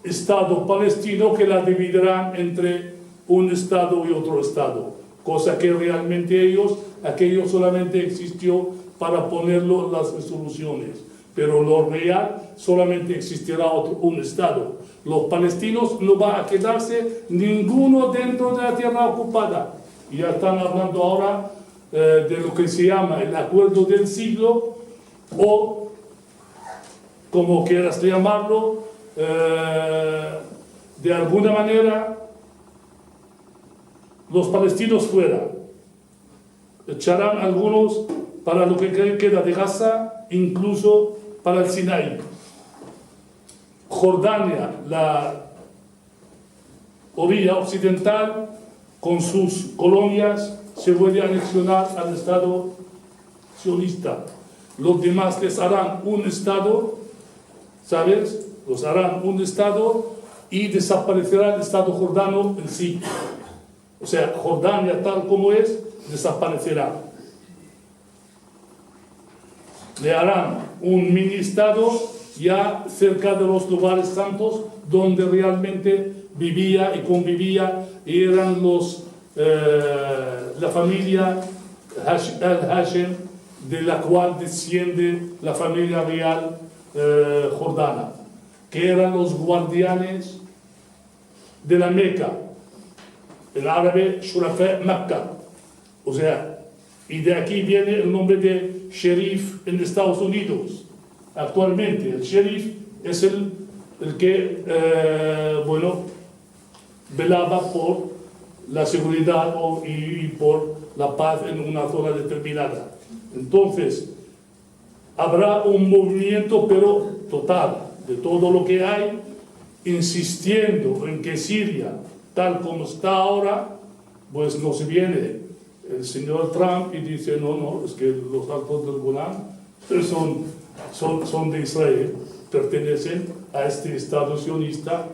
Estado palestino que la dividirán entre un Estado y otro Estado, cosa que realmente aquello solamente existió para ponerlo en las resoluciones, pero lo real solamente existirá un Estado. Los palestinos no va a quedarse ninguno dentro de la tierra ocupada. Y ya están hablando ahora de lo que se llama el acuerdo del siglo, o como quieras llamarlo, de alguna manera los palestinos fuera. Echarán algunos para lo que queda de Gaza, incluso para el Sinaí. Jordania, la orilla occidental, con sus colonias, se puede anexionar al Estado sionista. Los demás les harán un Estado, ¿sabes? Los harán un Estado y desaparecerá el Estado jordano en sí. O sea, Jordania tal como es, desaparecerá. Le harán un mini Estado ya cerca de los lugares santos donde realmente vivía y convivía y eran la familia al-Hashem, de la cual desciende la familia real jordana, que eran los guardianes de la Meca, el árabe Shurafa Mecca. O sea, y de aquí viene el nombre de sheriff en Estados Unidos. Actualmente el sheriff es el que velaba por la seguridad y por la paz en una zona determinada. Entonces, habrá un movimiento, pero total, de todo lo que hay, insistiendo en que Siria, tal como está ahora, pues nos viene el señor Trump y dice, no, es que los altos del Golán son de Israel, pertenecen a este Estado sionista.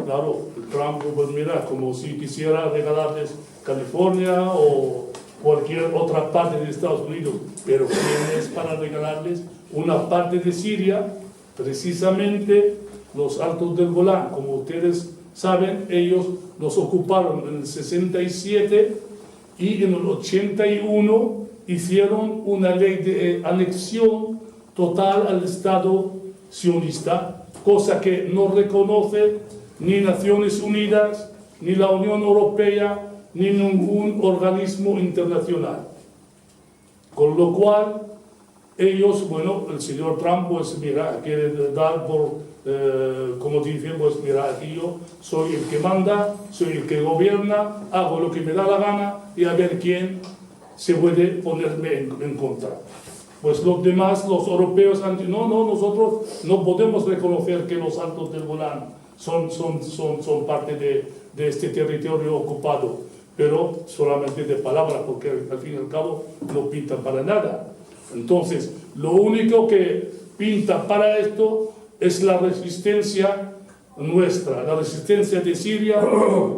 Claro, Trump, pues mira, como si quisiera regalarles California o cualquier otra parte de Estados Unidos, pero ¿quién es para regalarles una parte de Siria? Precisamente los altos del Golán. Como ustedes saben, ellos los ocuparon en el 67 y en el 81 hicieron una ley de anexión total al Estado sionista, cosa que no reconoce ni Naciones Unidas, ni la Unión Europea, ni ningún organismo internacional. Con lo cual, ellos, el señor Trump, pues mira, quiere dar por, como dicen, pues mira, aquí yo soy el que manda, soy el que gobierna, hago lo que me da la gana y a ver quién se puede ponerme en contra. Pues los demás, los europeos, han dicho, no, nosotros no podemos reconocer que los altos del Golán son parte de este territorio ocupado, pero solamente de palabra, porque al fin y al cabo no pintan para nada. Entonces, lo único que pinta para esto es la resistencia nuestra, la resistencia de Siria,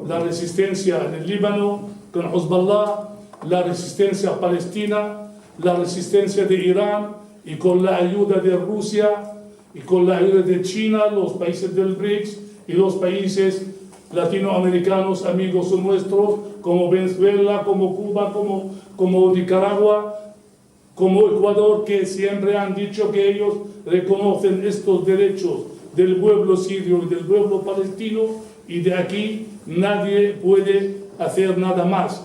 la resistencia en el Líbano con Hezbollah, la resistencia palestina, la resistencia de Irán, y con la ayuda de Rusia y con la ayuda de China, los países del BRICS y los países latinoamericanos amigos nuestros, como Venezuela, como Cuba, como Nicaragua, como Ecuador, que siempre han dicho que ellos reconocen estos derechos del pueblo sirio y del pueblo palestino, y de aquí nadie puede hacer nada más.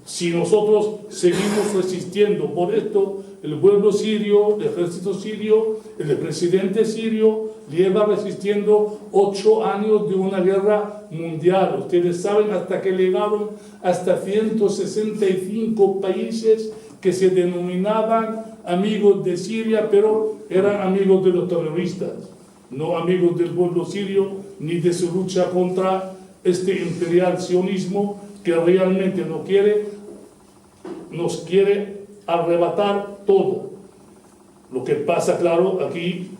Si nosotros seguimos resistiendo por esto, el pueblo sirio, el ejército sirio, el presidente sirio lleva resistiendo 8 años de una guerra mundial. Ustedes saben hasta que llegaron hasta 165 países que se denominaban amigos de Siria, pero eran amigos de los terroristas, no amigos del pueblo sirio ni de su lucha contra este imperial sionismo que realmente nos quiere arrebatar todo. Lo que pasa, claro, aquí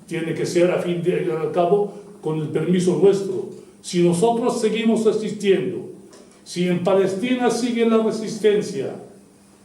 tiene que ser a fin de al cabo con el permiso nuestro. Si nosotros seguimos resistiendo, si en Palestina sigue la resistencia,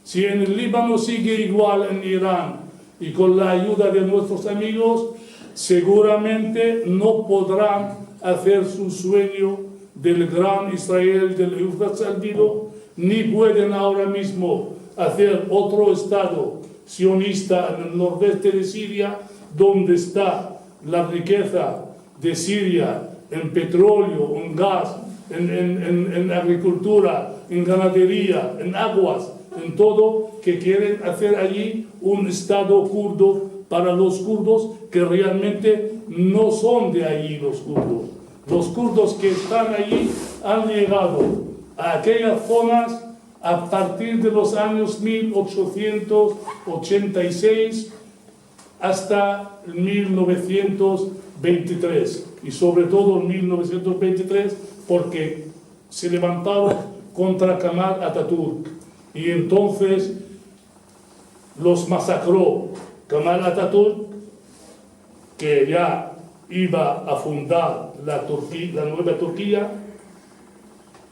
si en el Líbano sigue igual en Irán y con la ayuda de nuestros amigos, seguramente no podrán hacer su sueño del gran Israel, del Éufrates al Nilo, ni pueden ahora mismo hacer otro Estado sionista en el nordeste de Siria, donde está la riqueza de Siria en petróleo, en gas, en agricultura, en ganadería, en aguas, en todo, que quieren hacer allí un Estado kurdo para los kurdos, que realmente no son de allí los kurdos. Los kurdos que están allí han llegado a aquellas zonas a partir de los años 1886 hasta 1900 1923 y sobre todo en 1923 porque se levantaron contra Kemal Atatürk y entonces los masacró Kemal Atatürk, que ya iba a fundar la nueva Turquía,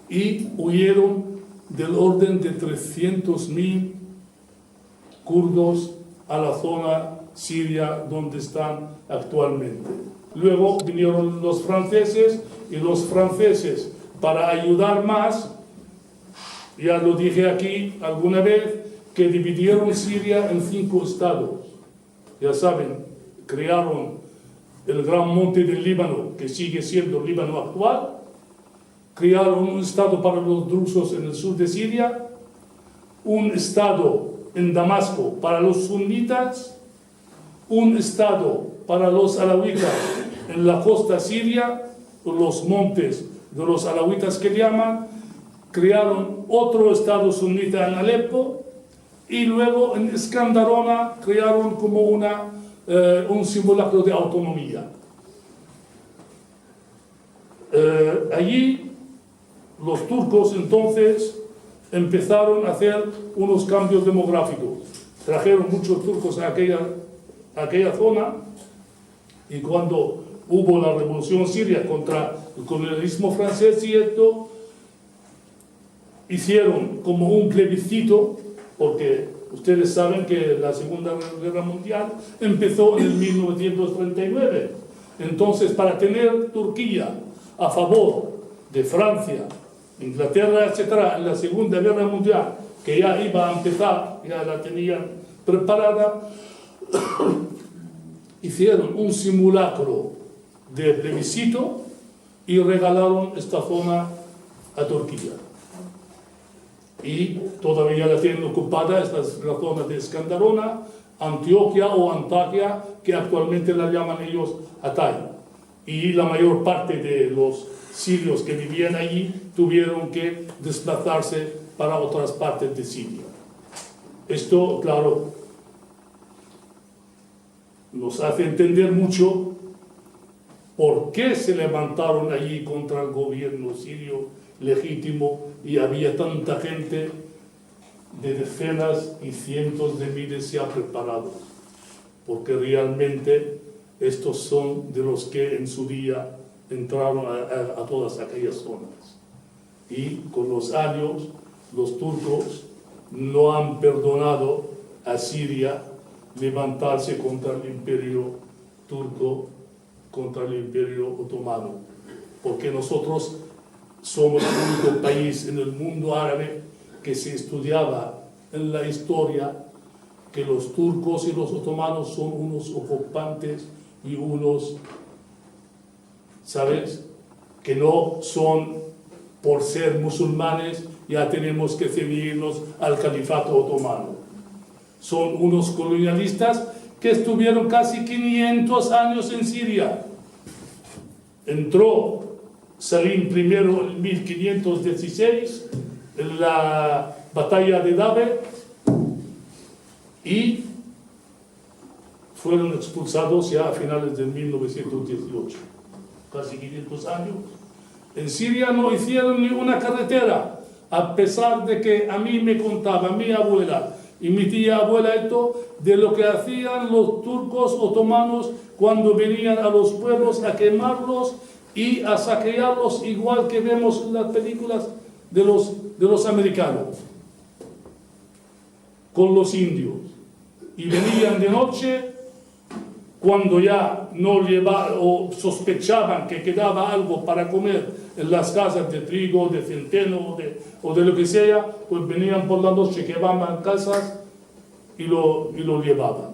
y huyeron del orden de 300.000 kurdos a la zona siria donde están actualmente. Luego vinieron los franceses y los franceses, para ayudar más, ya lo dije aquí alguna vez, que dividieron Siria en 5 estados. Ya saben, crearon el Gran Monte del Líbano, que sigue siendo el Líbano actual, crearon un estado para los drusos en el sur de Siria, un estado en Damasco para los sunitas, un estado para los alawitas en la costa siria, los montes de los alawitas que llaman, crearon otro estado sunita en Alepo, y luego en Escandarona crearon como un simulacro de autonomía. Allí los turcos entonces empezaron a hacer unos cambios demográficos. Trajeron muchos turcos a aquella zona, y cuando hubo la revolución siria contra el colonialismo francés y esto, hicieron como un plebiscito, porque ustedes saben que la Segunda Guerra Mundial empezó en el 1939. Entonces, para tener Turquía a favor de Francia, Inglaterra, etcétera, en la Segunda Guerra Mundial, que ya iba a empezar, ya la tenían preparada, hicieron un simulacro de plebiscito y regalaron esta zona a Turquía. Y todavía la tienen ocupada, esta es la zona de Escandarona, Antioquia o Antakya, que actualmente la llaman ellos Hatay. Y la mayor parte de los sirios que vivían allí tuvieron que desplazarse para otras partes de Siria. Esto, claro, nos hace entender mucho por qué se levantaron allí contra el gobierno sirio legítimo y había tanta gente, de decenas y cientos de miles ya preparados, porque realmente estos son de los que en su día entraron a todas aquellas zonas. Y con los años los turcos no han perdonado a Siria levantarse contra el imperio turco, contra el imperio otomano, porque nosotros somos el único país en el mundo árabe que se estudiaba en la historia que los turcos y los otomanos son unos ocupantes y unos, ¿sabes?, que no son, por ser musulmanes, ya tenemos que ceñirnos al califato otomano. Son unos colonialistas que estuvieron casi 500 años en Siria. Entró Salim I en 1516 en la batalla de Dabe y fueron expulsados ya a finales de 1918. Casi 500 años. En Siria no hicieron ni una carretera, a pesar de que a mí me contaba mi abuela y mi tía abuela esto de lo que hacían los turcos otomanos cuando venían a los pueblos a quemarlos y a saquearlos, igual que vemos en las películas de los americanos, con los indios. Y venían de noche, cuando ya no llevaban o sospechaban que quedaba algo para comer en las casas de trigo, de centeno o de lo que sea, pues venían por la noche, quemaban casas y lo llevaban.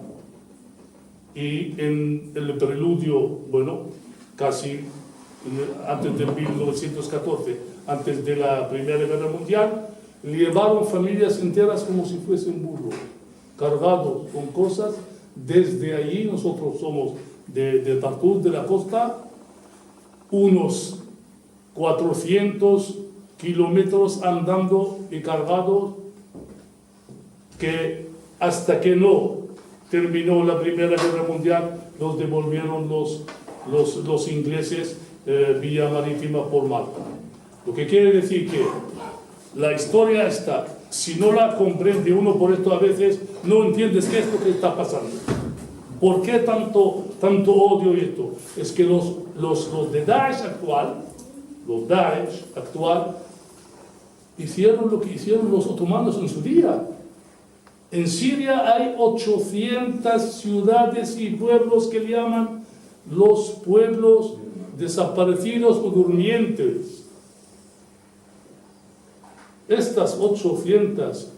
Y en el preludio, bueno, casi antes de 1914, antes de la Primera Guerra Mundial, llevaron familias enteras como si fuesen burros, cargados con cosas. Desde allí nosotros somos de Tartus, de la costa, unos 400 kilómetros andando y cargados, que hasta que no terminó la Primera Guerra Mundial los devolvieron los los ingleses vía marítima por Malta. Lo que quiere decir que la historia está, si no la comprende uno, por esto a veces no entiendes qué es lo que está pasando. ¿Por qué tanto odio y esto? Es que los de Daesh actual, hicieron lo que hicieron los otomanos en su día. En Siria hay 800 ciudades y pueblos que llaman los pueblos desaparecidos o durmientes. Estas 800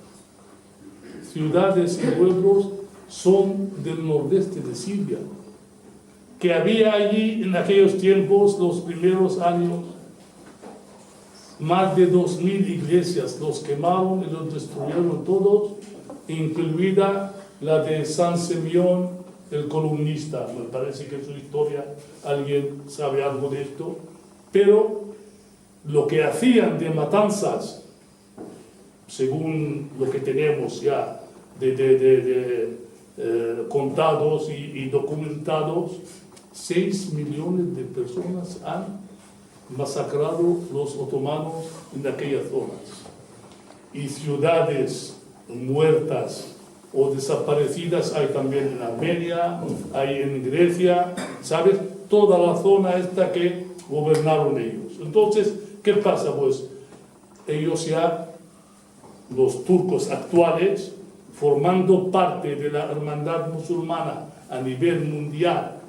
ciudades y pueblos son del nordeste de Siria, que había allí en aquellos tiempos, los primeros años, más de 2000 iglesias. Los quemaron y los destruyeron todos, incluida la de San Simeón, el columnista. Me parece que en su historia alguien sabe algo de esto. Pero lo que hacían de matanzas, según lo que tenemos ya contados y documentados, 6 millones de personas han masacrado los otomanos en aquellas zonas. Y ciudades muertas o desaparecidas hay también en Armenia, hay en Grecia, ¿sabes? Toda la zona esta que gobernaron ellos. Entonces, ¿qué pasa? Pues ellos ya, los turcos actuales, formando parte de la hermandad musulmana a nivel mundial,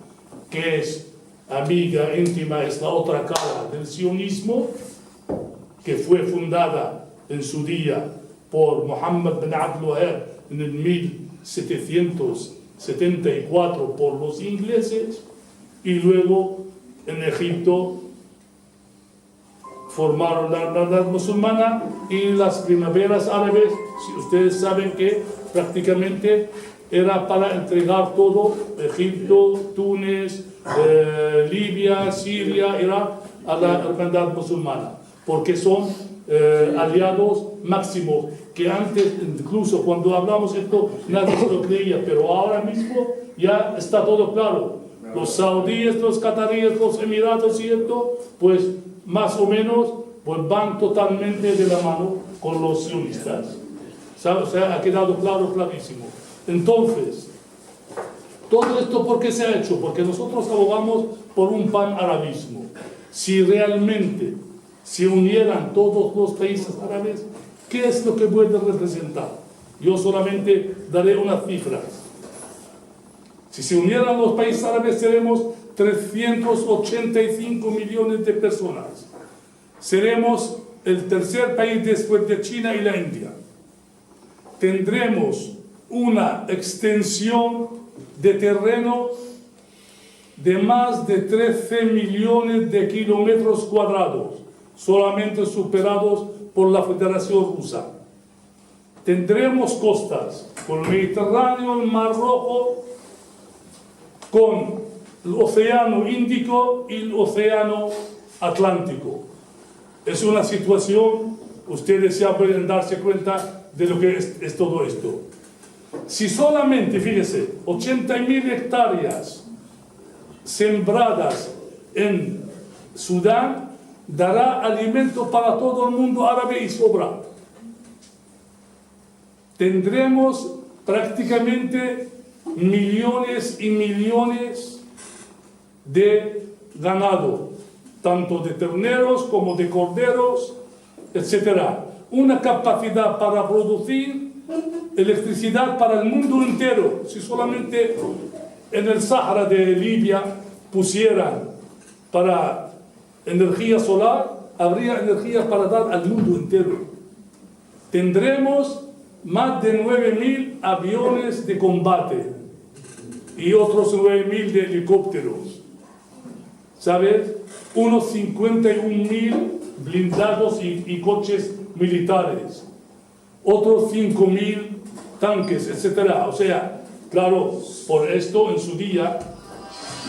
que es amiga íntima, es la otra cara del sionismo, que fue fundada en su día por Muhammad bin Abdul Wahab en el 1774 por los ingleses, y luego en Egipto formaron la hermandad musulmana, y las primaveras árabes, si ustedes saben que prácticamente era para entregar todo, Egipto, Túnez, Libia, Siria, Irak, a la hermandad musulmana, porque son aliados máximos, que antes, incluso cuando hablamos esto, nadie se lo creía, pero ahora mismo ya está todo claro. Los saudíes, los cataríes, los emiratos y esto, pues más o menos pues van totalmente de la mano con los sionistas. O sea, ha quedado claro, clarísimo. Entonces, todo esto, ¿por qué se ha hecho? Porque nosotros abogamos por un panarabismo. Si realmente se unieran todos los países árabes, ¿qué es lo que puede representar? Yo solamente daré unas cifras. Si se unieran los países árabes, seremos 385 millones de personas. Seremos el tercer país después de China y la India. Tendremos una extensión de terreno de más de 13 millones de kilómetros cuadrados, solamente superados por la Federación Rusa. Tendremos costas con el Mediterráneo, el Mar Rojo, con el Océano Índico y el Océano Atlántico. Es una situación, ustedes ya pueden darse cuenta de lo que es todo esto. Si solamente, fíjese, 80.000 hectáreas sembradas en Sudán dará alimento para todo el mundo árabe y sobra. Tendremos prácticamente millones y millones de ganado, tanto de terneros como de corderos, etc. Una capacidad para producir electricidad para el mundo entero. Si solamente en el Sahara de Libia pusieran para energía solar, habría energía para dar al mundo entero. Tendremos más de 9.000 aviones de combate y otros 9.000 de helicópteros. ¿Sabes? Unos 51.000 blindados y coches militares. Otros 5.000 tanques, etc. O sea, claro, por esto en su día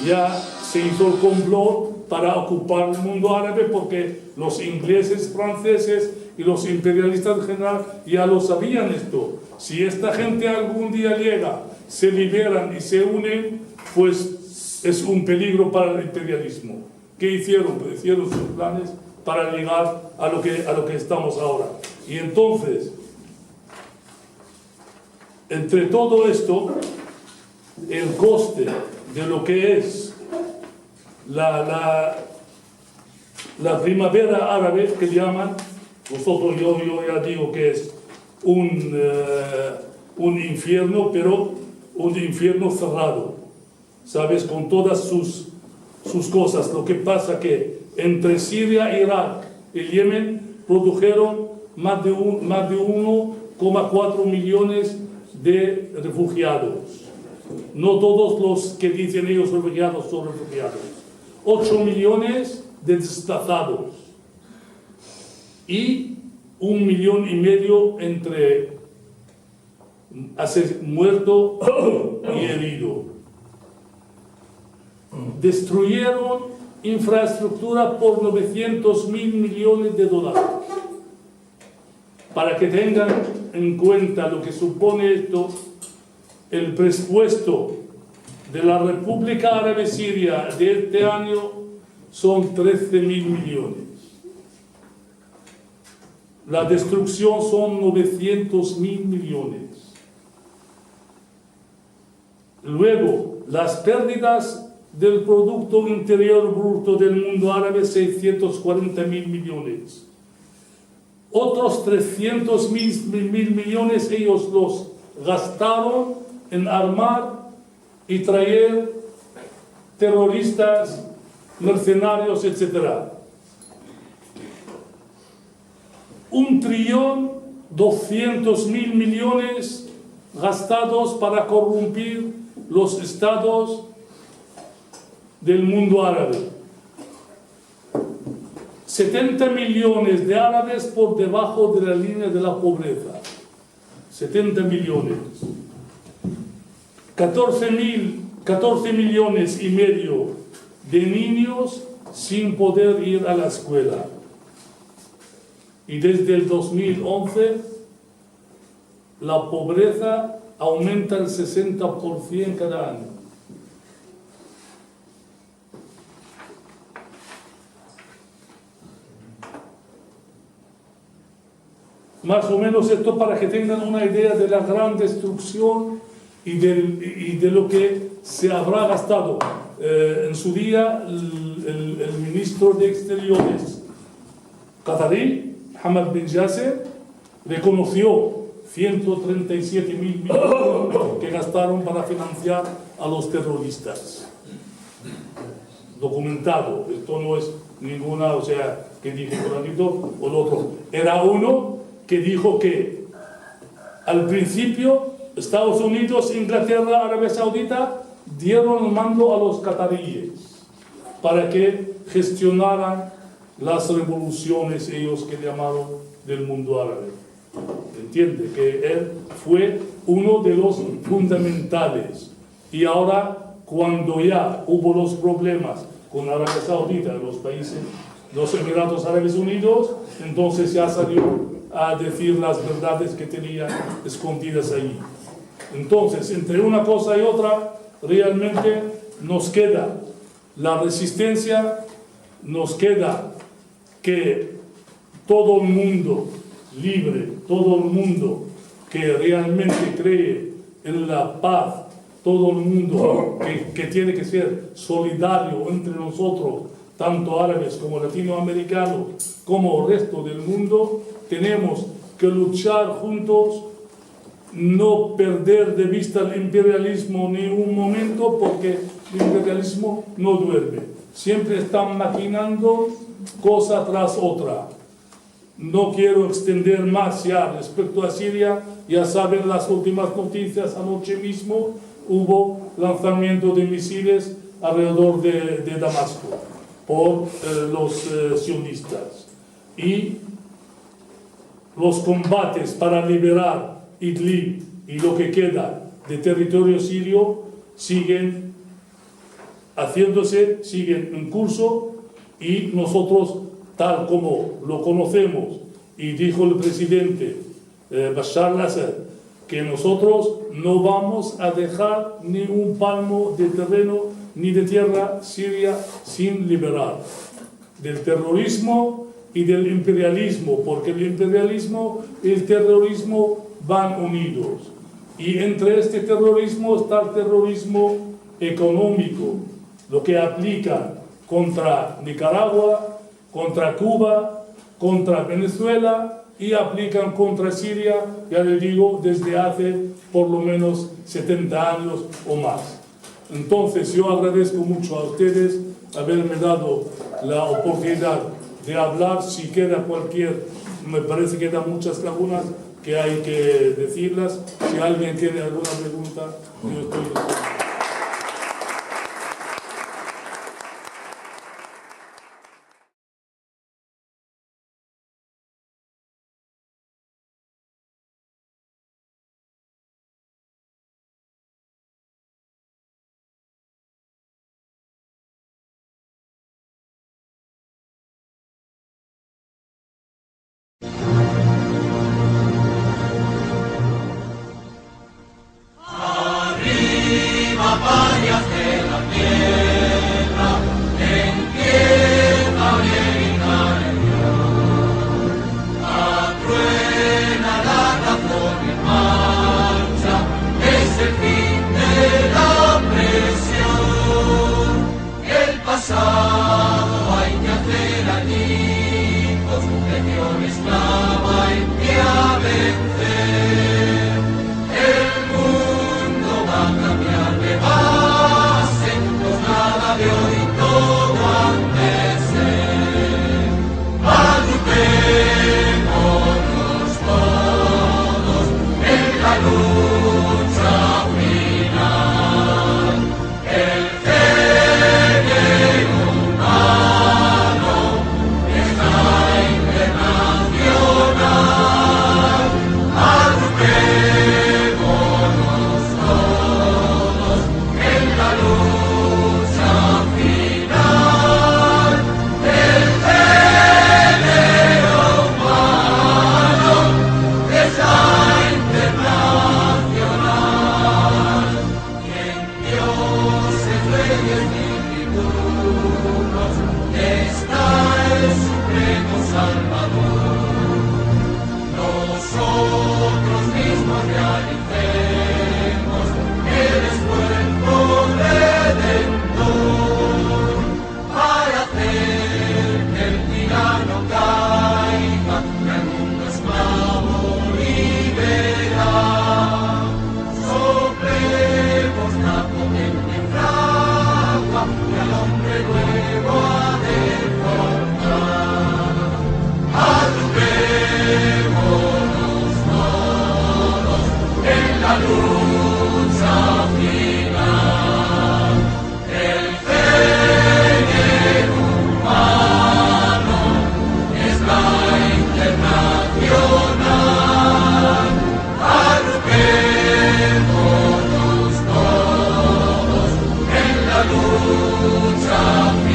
ya se hizo el complot para ocupar el mundo árabe, porque los ingleses, franceses y los imperialistas en general ya lo sabían esto. Si esta gente algún día llega, se liberan y se unen, pues es un peligro para el imperialismo. ¿Qué hicieron? Pues hicieron sus planes para llegar a lo que estamos ahora. Y entonces, entre todo esto, el coste de lo que es la primavera árabe, que llaman, nosotros yo ya digo que es un infierno, pero un infierno cerrado, ¿sabes? Con todas sus cosas. Lo que pasa que entre Siria, Irak y Yemen produjeron más de 1,4 millones de refugiados. No todos los que dicen ellos refugiados son refugiados. 8 millones de desplazados y 1,5 millones entre muerto y herido. Destruyeron infraestructura por 900.000 millones de dólares. Para que tengan en cuenta lo que supone esto, el presupuesto de la República Árabe Siria de este año son 13.000 millones. La destrucción son 900.000 millones. Luego, las pérdidas del Producto Interior Bruto del mundo árabe, 640.000 millones. Otros 300.000 millones ellos los gastaron en armar y traer terroristas, mercenarios, etc. 1.200.000 millones gastados para corrompir los estados del mundo árabe. 70 millones de árabes por debajo de la línea de la pobreza. 70 millones. 14 millones y medio de niños sin poder ir a la escuela. Y desde el 2011 la pobreza aumenta el 60% cada año. Más o menos esto para que tengan una idea de la gran destrucción y de lo que se habrá gastado. En su día, el ministro de Exteriores qatarí, Hamad bin Jasser, reconoció 137.000 millones que gastaron para financiar a los terroristas. Documentado. Esto no es ninguna, o sea, que dije fulanito o lo otro. Era uno que dijo que al principio Estados Unidos, Inglaterra, Arabia Saudita dieron el mando a los cataríes para que gestionaran las revoluciones, ellos que llamaron, del mundo árabe. Entiende que él fue uno de los fundamentales. Y ahora, cuando ya hubo los problemas con Arabia Saudita, los países, los Emiratos Árabes Unidos, entonces ya salió a decir las verdades que tenía escondidas allí. Entonces, entre una cosa y otra, realmente nos queda la resistencia, nos queda que todo el mundo libre, todo el mundo que realmente cree en la paz, todo el mundo que tiene que ser solidario entre nosotros, tanto árabes como latinoamericanos, como el resto del mundo, tenemos que luchar juntos, no perder de vista el imperialismo ni un momento, porque el imperialismo no duerme. Siempre están maquinando cosa tras otra. No quiero extender más ya respecto a Siria. Ya saben las últimas noticias. Anoche mismo hubo lanzamiento de misiles alrededor de Damasco por los sionistas. Y los combates para liberar Idlib y lo que queda de territorio sirio siguen haciéndose, siguen en curso, y nosotros, tal como lo conocemos y dijo el presidente Bashar al-Assad, que nosotros no vamos a dejar ni un palmo de terreno ni de tierra siria sin liberar. Del terrorismo y del imperialismo, porque el imperialismo y el terrorismo van unidos. Y entre este terrorismo está el terrorismo económico, lo que aplican contra Nicaragua, contra Cuba, contra Venezuela y aplican contra Siria, ya les digo, desde hace por lo menos 70 años o más. Entonces yo agradezco mucho a ustedes haberme dado la oportunidad de hablar. Si queda me parece que quedan muchas lagunas que hay que decirlas. Si alguien tiene alguna pregunta, yo estoy... lucha